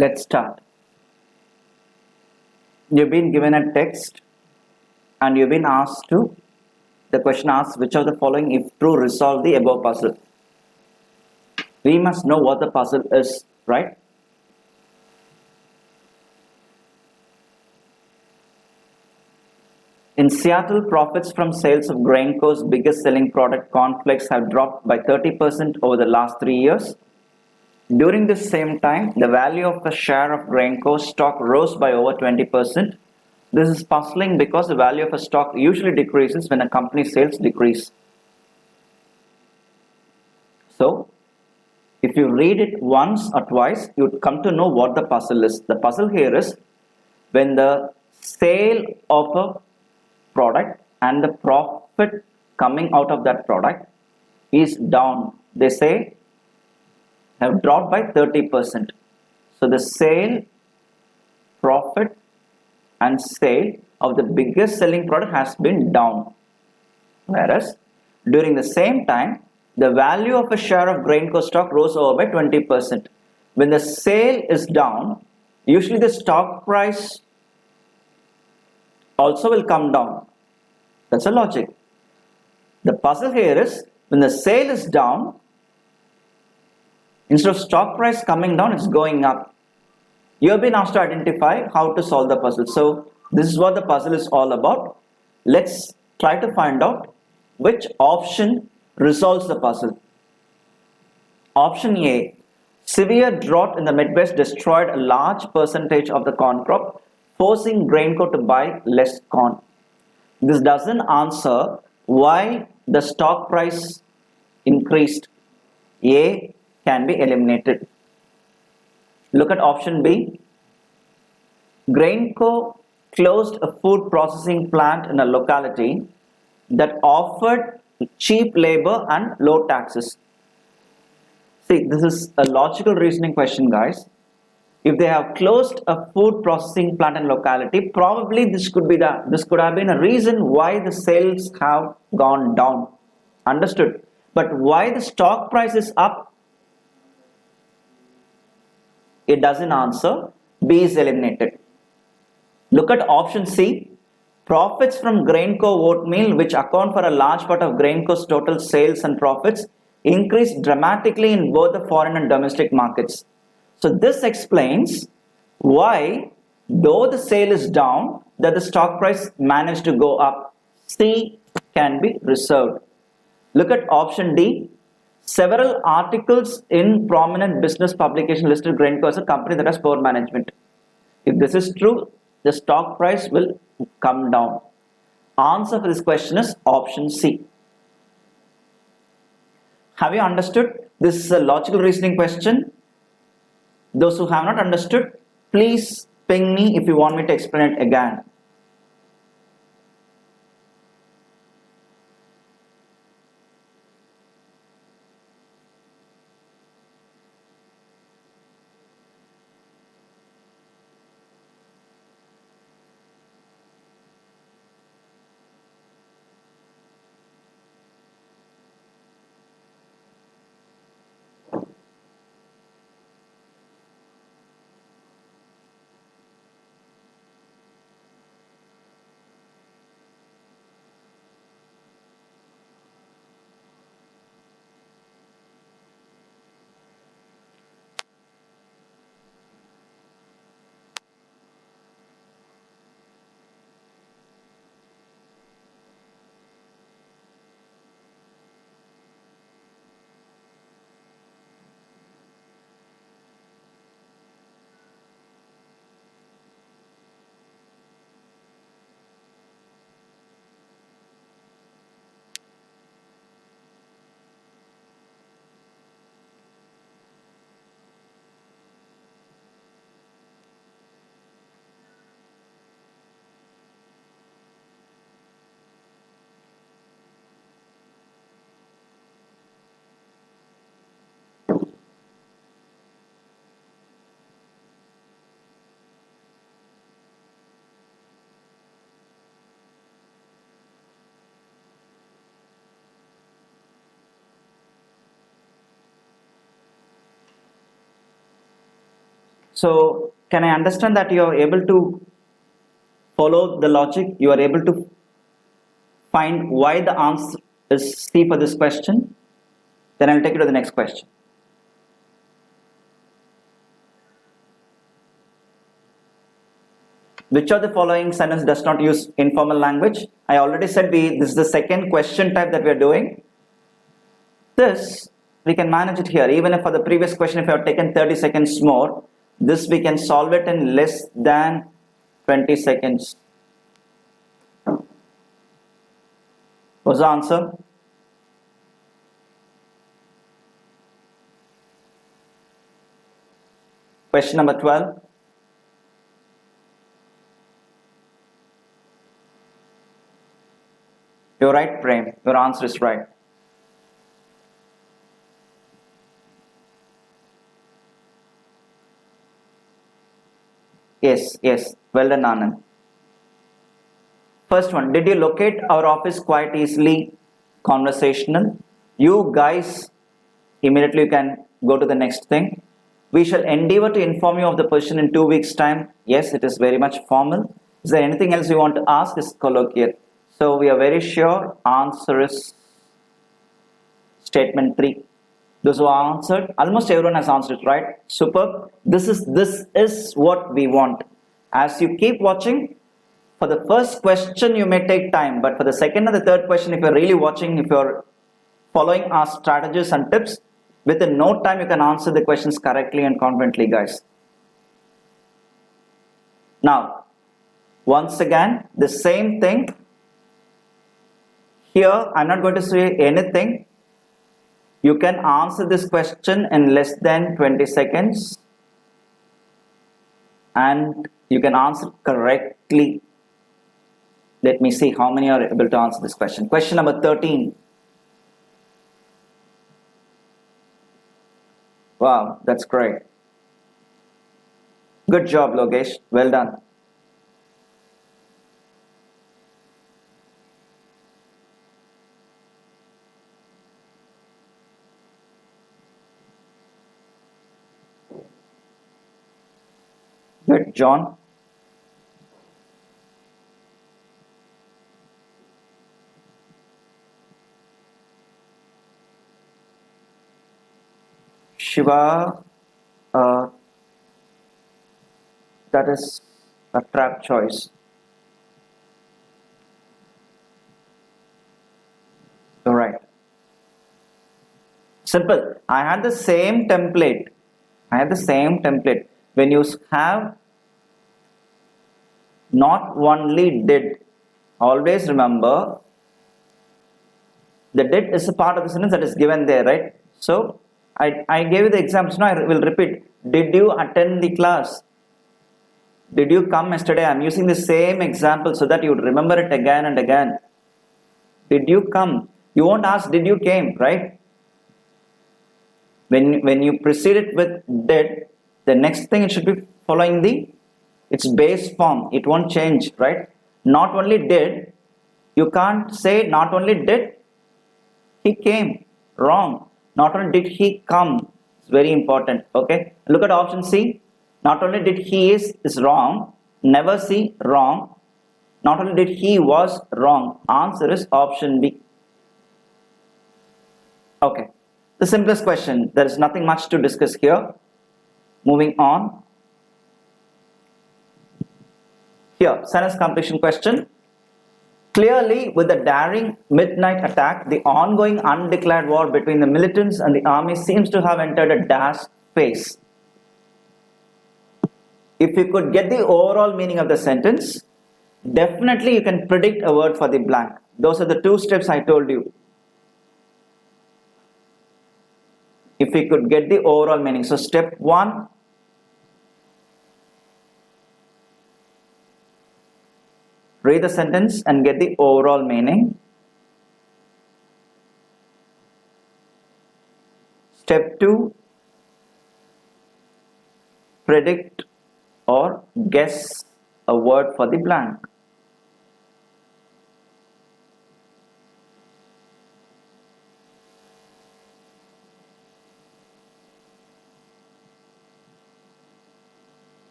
Let's start. You've been given a text and you've been asked to, the question asks, which of the following, if true, resolve the above puzzle? We must know what the puzzle is, right? In Seattle, profits from sales of Grainco's biggest selling product, cornflakes, have dropped by 30% over the last 3 years. During this same time, the value of a share of Grainco stock rose by over 20%. This is puzzling because the value of a stock usually decreases when a company's sales decrease. So, if you read it once or twice, you would come to know what the puzzle is. The puzzle here is when the sale of a product and the profit coming out of that product is down. They say have dropped by 30%. So the sale, profit and sale of the biggest selling product has been down. Whereas during the same time, the value of a share of Grainco stock rose over by 20%. When the sale is down, usually the stock price also will come down. That's a logic. The puzzle here is when the sale is down, instead of stock price coming down, it's going up. You have been asked to identify how to solve the puzzle. So this is what the puzzle is all about. Let's try to find out which option resolves the puzzle. Option A, severe drought in the Midwest destroyed a large percentage of the corn crop, forcing Grainco to buy less corn. This doesn't answer why the stock price increased. A can be eliminated. Look at option B. Grainco closed a food processing plant in a locality that offered cheap labor and low taxes. See, this is a logical reasoning question, guys. If they have closed a food processing plant in locality, probably this could have been a reason why the sales have gone down. Understood? But why the stock price is up? It doesn't answer. B is eliminated. Look at option C. Profits from Grainco oatmeal, which account for a large part of Grainco's total sales and profits, increased dramatically in both the foreign and domestic markets. So this explains why, though the sale is down, that the stock price managed to go up. C can be reserved. Look at option D. Several articles in prominent business publication listed Grainco as a company that has poor management. If this is true, the stock price will come down. Answer for this question is option C. Have you understood? This is a logical reasoning question. Those who have not understood, please ping me if you want me to explain it again. So can I understand that you are able to follow the logic? You are able to find why the answer is C for this question? Then I'll take you to the next question. Which of the following sentence does not use informal language? I already said this is the second question type that we are doing. This, we can manage it here. Even if for the previous question, if you have taken 30 seconds more, this we can solve it in less than 20 seconds. What's the answer? Question number 12. You're right, Prem. Your answer is right. Yes. Well done, Anand. First one, did you locate our office quite easily? Conversational. You guys, immediately you can go to the next thing. We shall endeavor to inform you of the position in 2 weeks' time. Yes, it is very much formal. Is there anything else you want to ask? Is colloquial. So we are very sure answer is statement 3. Those who answered, almost everyone has answered it, right? Superb. This is what we want. As you keep watching, for the first question you may take time, but for the second and the third question, if you're really watching, if you're following our strategies and tips, within no time you can answer the questions correctly and confidently, guys. Now, once again, the same thing. Here, I'm not going to say anything. You can answer this question in less than 20 seconds and you can answer correctly. Let me see how many are able to answer this question. Question number 13. Wow, that's great. Good job, Logesh. Well done. Good, John. Shiva, that is a trap choice. All right. Simple. I had the same template. When you have not only did, always remember the did is a part of the sentence that is given there, right? So I gave you the examples. Now I will repeat. Did you attend the class? Did you come yesterday? I'm using the same example so that you would remember it again and again. Did you come? You won't ask, did you came, right? When you precede it with did, the next thing it should be following its base form. It won't change, right? Not only did, you can't say not only did he came. Wrong. Not only did he come. It's very important. Okay. Look at option C. Not only did he is wrong. Never C, wrong. Not only did he was wrong. Answer is option B. Okay. The simplest question. There is nothing much to discuss here. Moving on. Here, sentence completion question. Clearly, with the daring midnight attack, the ongoing undeclared war between the militants and the army seems to have entered a dash phase. If you could get the overall meaning of the sentence, definitely you can predict a word for the blank. Those are the 2 steps I told you. If we could get the overall meaning. So step 1, read the sentence and get the overall meaning. Step 2, predict or guess a word for the blank.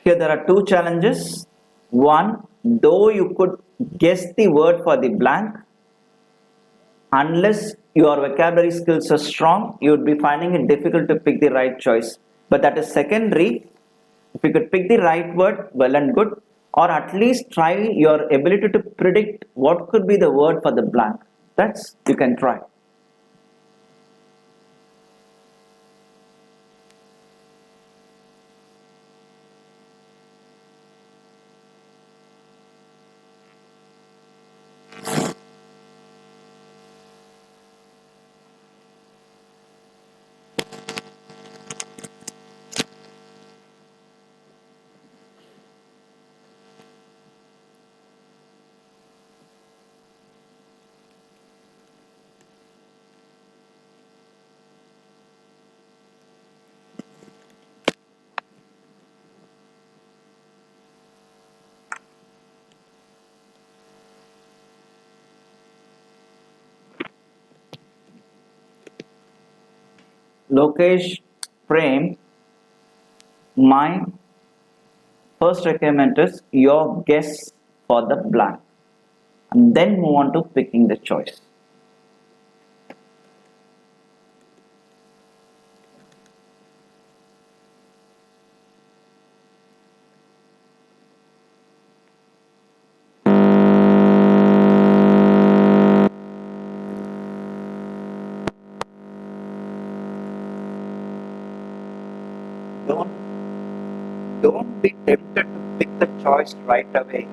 Here there are two challenges. One, though you could guess the word for the blank, unless your vocabulary skills are strong, you would be finding it difficult to pick the right choice. But that is secondary. If you could pick the right word, well and good, or at least try your ability to predict what could be the word for the blank. That's you can try. Lokesh, Prem, my first requirement is your guess for the blank, and then move on to picking the choice. Don't don't be tempted to pick the choice right away.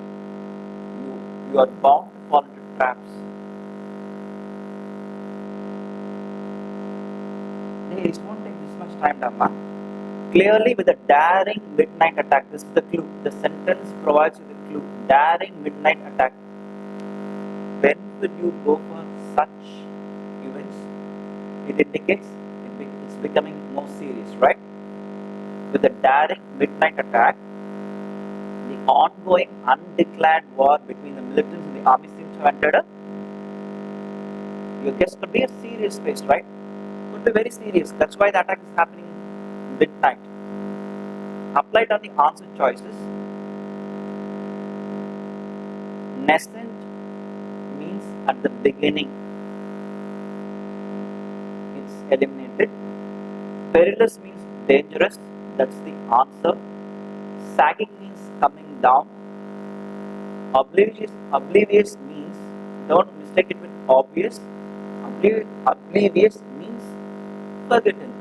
You are bound to fall into traps. Hey, it won't take this much time, Dhamma. Clearly, with a daring midnight attack, this is the clue. The sentence provides you the clue. Daring midnight attack. When will you go for such events? It indicates it's becoming more serious, right? With a daring midnight attack, the ongoing undeclared war between the militants and the army seems to have entered a, your guess could be a serious phase, right? Could be very serious. That's why the attack is happening midnight. Applied on the answer choices. Nascent means at the beginning. It's eliminated. Perilous means dangerous. That's the answer. Sagging means coming down. Oblivious means, don't mistake it with obvious. Oblivious means forgotten.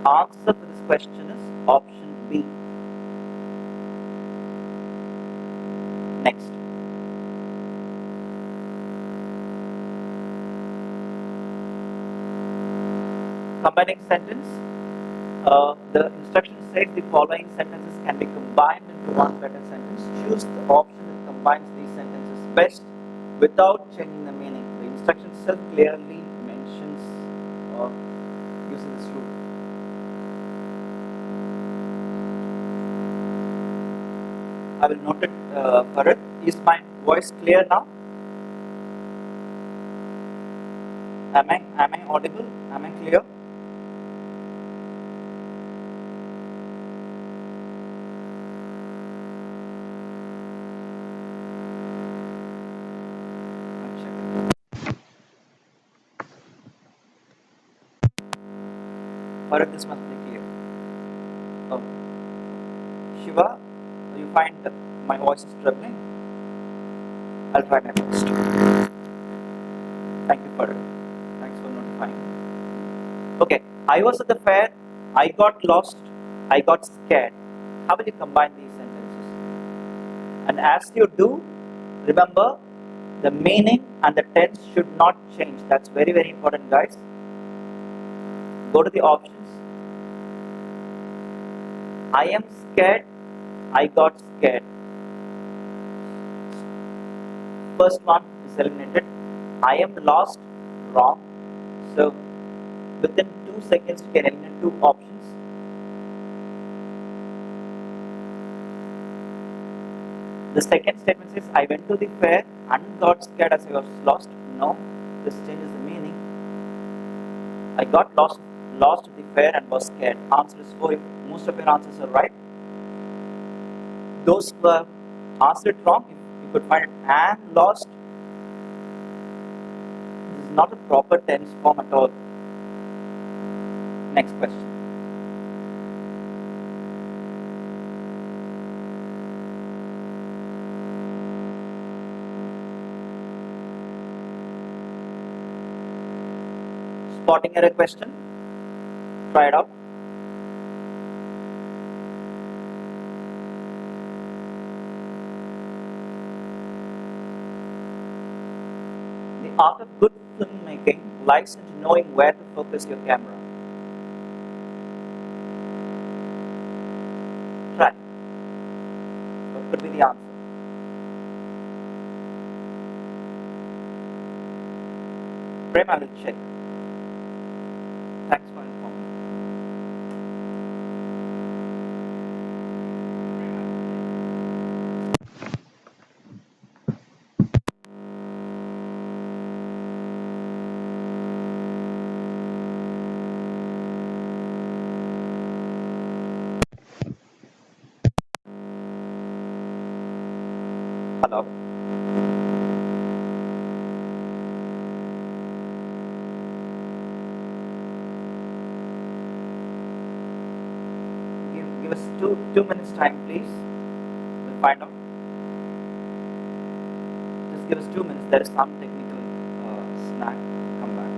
Answer to this question is option B. Next. Combining sentence. The instruction says the following sentences can be combined into one better sentence. Choose the option that combines these sentences best without changing the meaning. The instruction itself clearly mentions using this rule. I will note it for it. Is my voice clear now? Am I audible? Am I clear? Bharat, this must be clear. Oh. Shiva, you find that my voice is troubling? I'll try my best. Thank you, Bharat. Thanks for notifying me. Okay, I was at the fair, I got lost, I got scared. How will you combine these sentences? And as you do, remember the meaning and the tense should not change. That's very, very important, guys. Go to the options. I am scared, I got scared. First one is eliminated. I am lost, wrong. So within 2 seconds you can eliminate 2 options. The second statement says I went to the fair and got scared as I was lost. No, this changes the meaning. I got lost at the fair and was scared. Answer is 4 if most of your answers are right. those who have answered it wrong, if you could find it and lost, this is not a proper tense form at all. Next question. Spotting error question. Try it out. The art of good filmmaking lies in knowing where to focus your camera. Try. What could be the answer? Prem, I will check. Thanks for informing. Hello. Give us two minutes time, please. We'll find out. Just give us 2 minutes. There is some technical snack. Come back.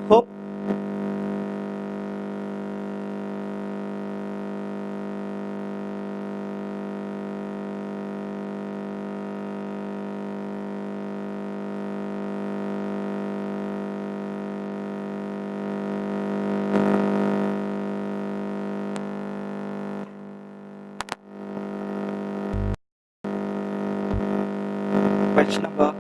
Hope. Question number.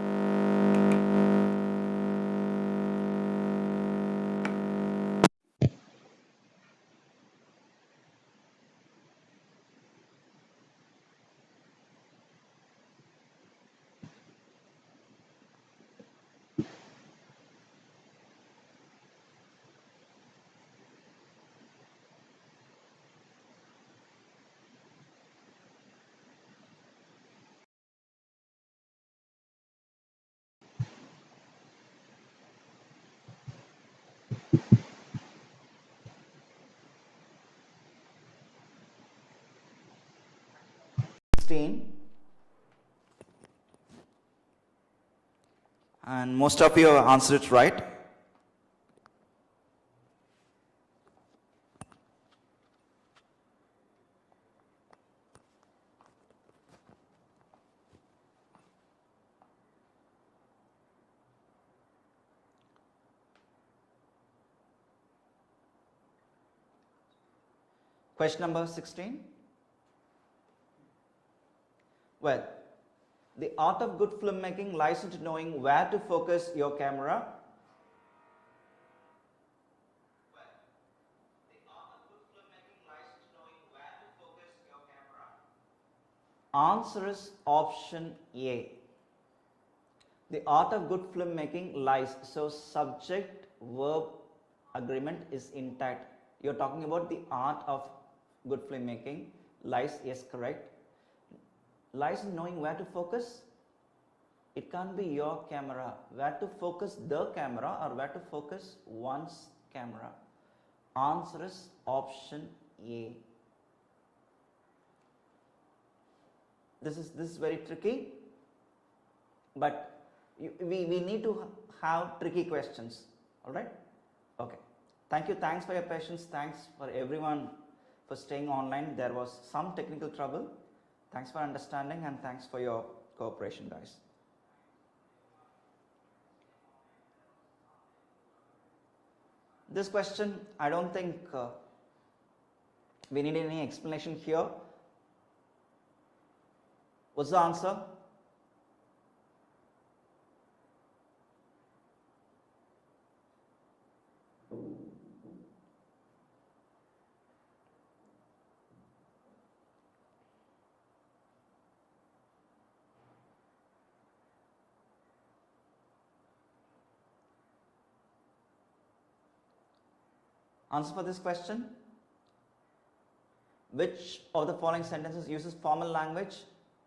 And most of you have answered it right. Question number 16. Well, the art of good filmmaking lies in knowing where to focus your camera. Answer is option A. The art of good filmmaking lies. So subject verb agreement is intact. You're talking about the art of good filmmaking. Lies, yes, correct. Lies in knowing where to focus. It can't be your camera. Where to focus the camera or where to focus one's camera. Answer is option A. This is very tricky, but we need to have tricky questions. All right? Okay. Thank you. Thanks for your patience. Thanks for everyone for staying online. There was some technical trouble. Thanks for understanding and thanks for your cooperation, guys. This question, I don't think We need any explanation here? What's the answer? Answer for this question. Which of the following sentences uses formal language?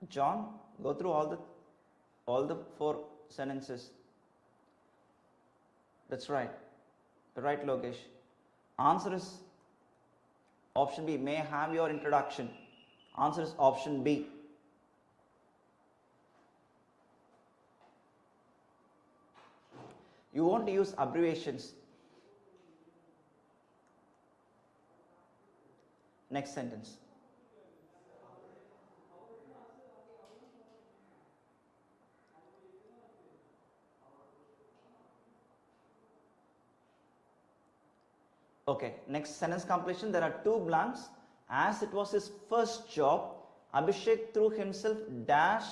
John, go through all the 4 sentences. That's right. Right, Lokesh. Answer is option B. May I have your introduction? Answer is option B. You want to use abbreviations. Next sentence. Okay, next sentence completion. There are 2 blanks. As it was his first job, Abhishek threw himself dash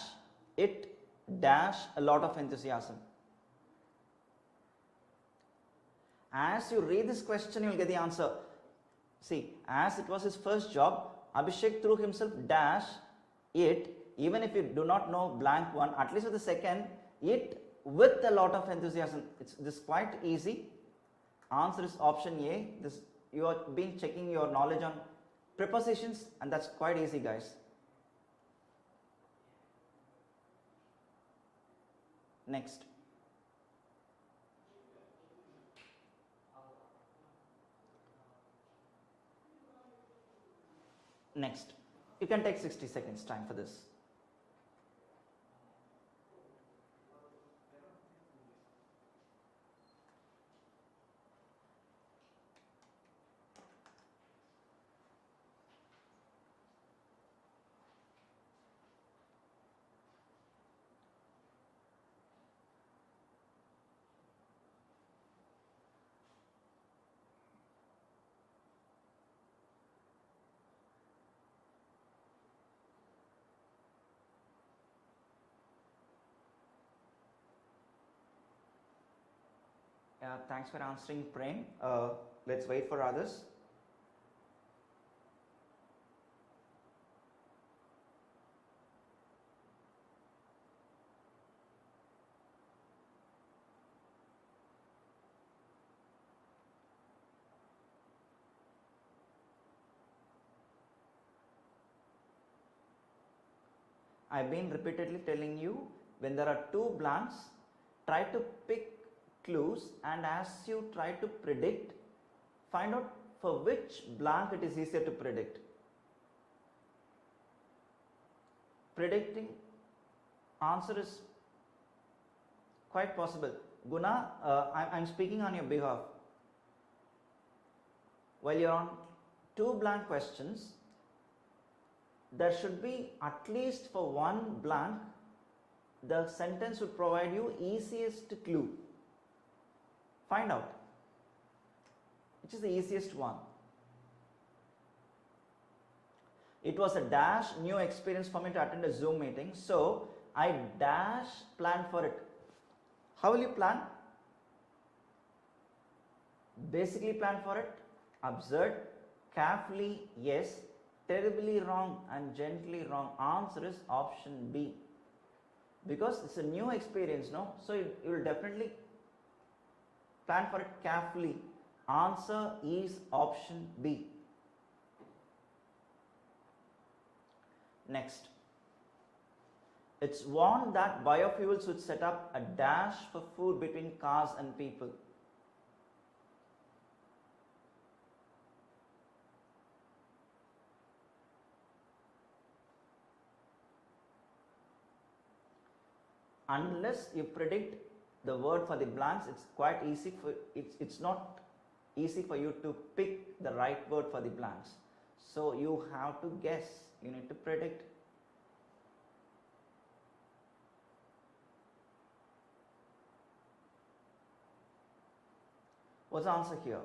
it dash a lot of enthusiasm. As you read this question, you will get the answer. See, as it was his first job, Abhishek threw himself dash it, even if you do not know blank one, at least with the second, it with a lot of enthusiasm. This is quite easy. Answer is option A. This you have been checking your knowledge on prepositions, and that's quite easy, guys. Next. Next. You can take 60 seconds time for this. Thanks for answering, Prem. Let's wait for others. I've been repeatedly telling you, when there are 2 blanks, try to pick clues, and as you try to predict, find out for which blank it is easier to predict. Predicting answer is quite possible. Guna, I'm speaking on your behalf. While you're on 2 blank questions, there should be at least for 1 blank, the sentence would provide you easiest clue. Find out which is the easiest one. It was a dash new experience for me to attend a Zoom meeting, so I dash planned for it. How will you plan? Basically plan for it. Absurd, carefully yes, terribly wrong, and gently wrong. Answer is option B. Because it's a new experience, no? So you will definitely plan for it carefully. Answer is option B. Next. It's warned that biofuels would set up a dash for food between cars and people. Unless you predict the word for the blanks, it's quite easy for it's not easy for you to pick the right word for the blanks. So you have to guess, you need to predict. What's the answer here?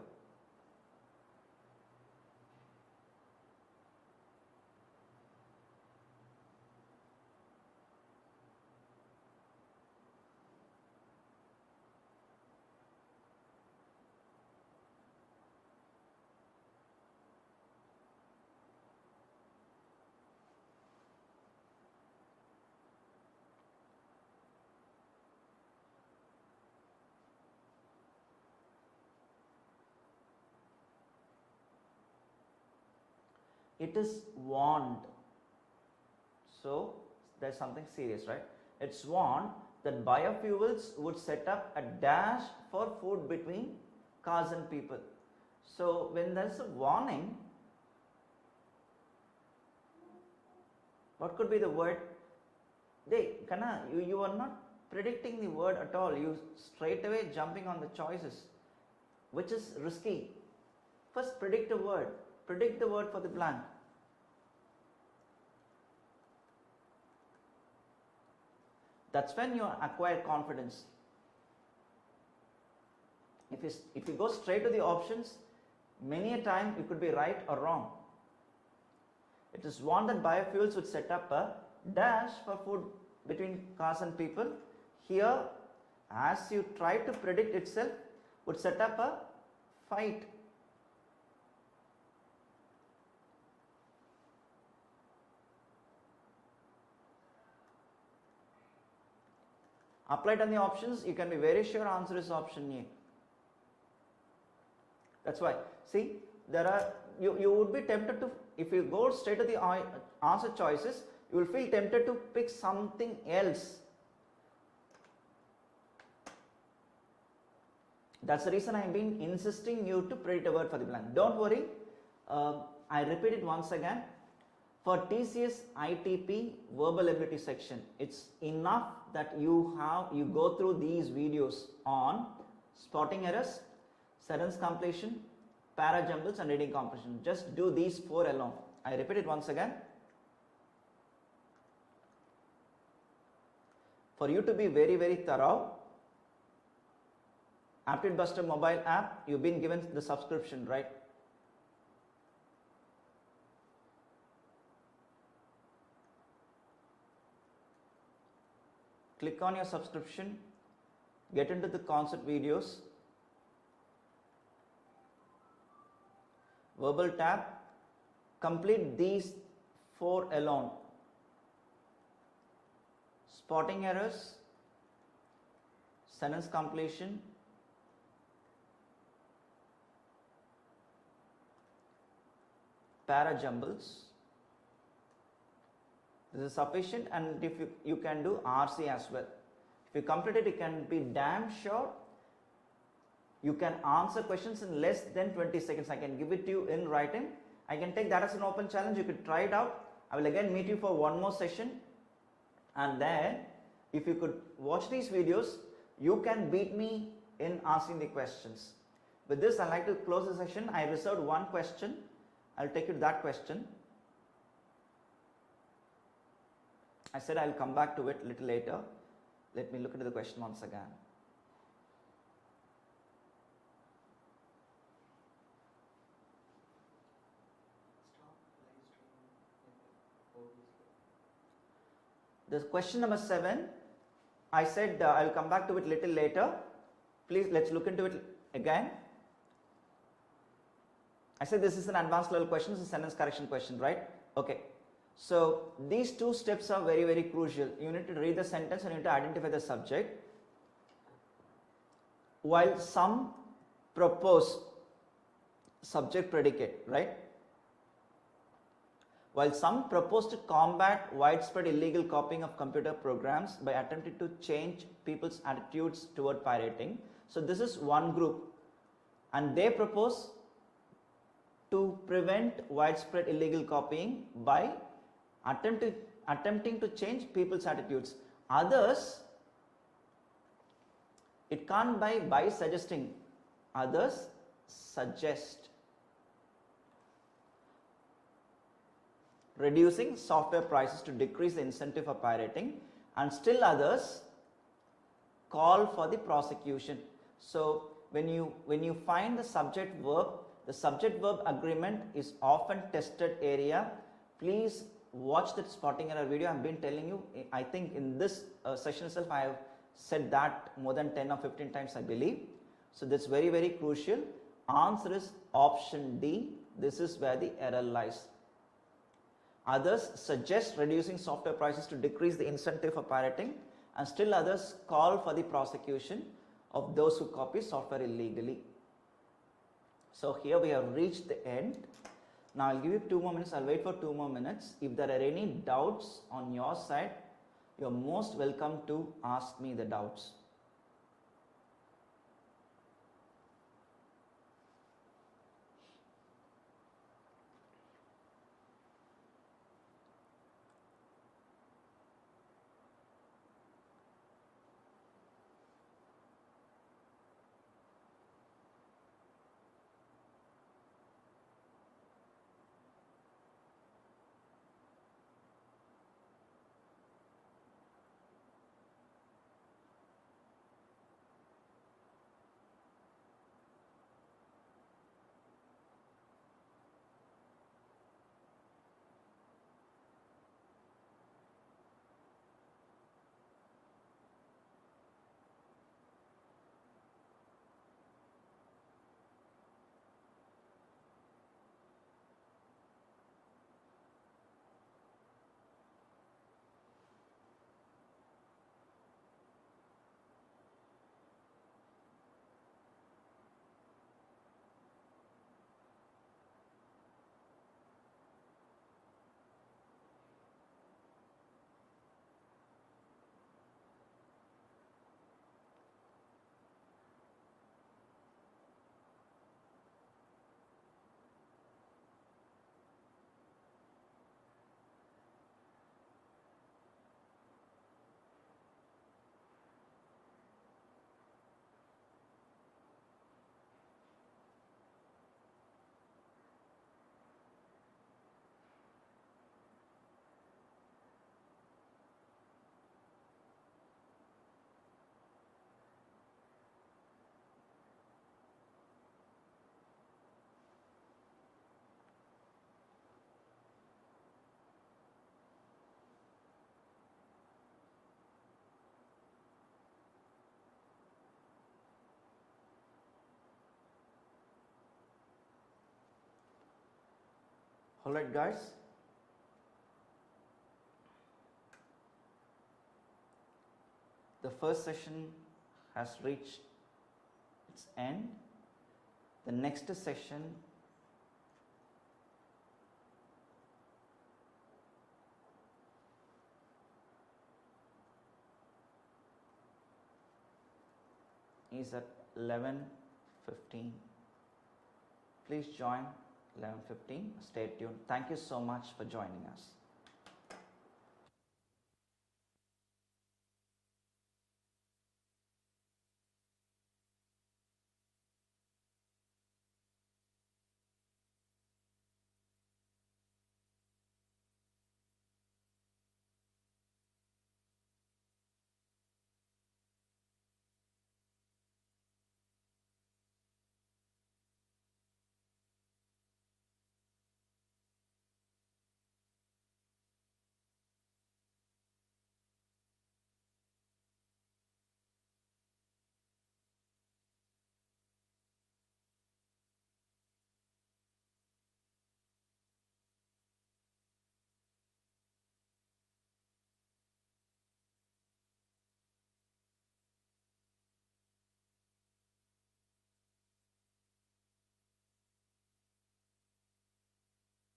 It is warned. So there's something serious, right? It's warned that biofuels would set up a dash for food between cars and people. So when there's a warning, what could be the word? You are not predicting the word at all. You straight away jumping on the choices, which is risky. First predict a word. Predict the word for the blank. That's when you acquire confidence. If you go straight to the options, many a time you could be right or wrong. It is warned that biofuels would set up a dash for food between cars and people. Here, as you try to predict itself, would set up a fight. Applied on the options, you can be very sure answer is option A. That's why, see, you would be tempted to, if you go straight to the answer choices, you will feel tempted to pick something else. That's the reason I have been insisting you to predict a word for the blank. Don't worry, I repeat it once again. For TCS ITP verbal ability section, it's enough that you go through these videos on spotting errors, sentence completion, para jumbles and reading comprehension. Just do these 4 alone. I repeat it once again. For you to be very, very thorough, Aptitude Buster mobile app, you've been given the subscription, right? Click on your subscription, get into the concept videos, verbal tab, complete these 4 alone. Spotting errors, sentence completion, para jumbles. This is sufficient, and if you can do RC as well. If you complete it, you can be damn sure you can answer questions in less than 20 seconds. I can give it to you in writing. I can take that as an open challenge. You could try it out. I will again meet you for one more session, and then if you could watch these videos, you can beat me in asking the questions. With this, I'd like to close the session. I reserved one question. I'll take you to that question. I said I'll come back to it a little later. Let me look into the question once again. The question number 7, I said I'll come back to it a little later. Please, let's look into it again. I said this is an advanced level question. This is a sentence correction question, right? Okay. So these 2 steps are very, very crucial. You need to read the sentence and you need to identify the subject. While some propose subject predicate, right? While some propose to combat widespread illegal copying of computer programs by attempting to change people's attitudes toward pirating. So this is one group, and they propose to prevent widespread illegal copying by attempting to change people's attitudes. Others, it can't by suggesting. Others suggest reducing software prices to decrease the incentive for pirating, and still others call for the prosecution. So when you find the subject verb agreement is often tested area. Please watch that spotting error video. I've been telling you, I think in this session itself I have said that more than 10 or 15 times, I believe. So that's very, very crucial. Answer is option D. This is where the error lies. Others suggest reducing software prices to decrease the incentive for pirating, and still others call for the prosecution of those who copy software illegally. So here we have reached the end. Now I'll give you 2 more minutes. I'll wait for 2 more minutes. If there are any doubts on your side, you're most welcome to ask me the doubts. Alright guys, the first session has reached its end. The next session is at 11:15. Please join 11:15. Stay tuned. Thank you so much for joining us.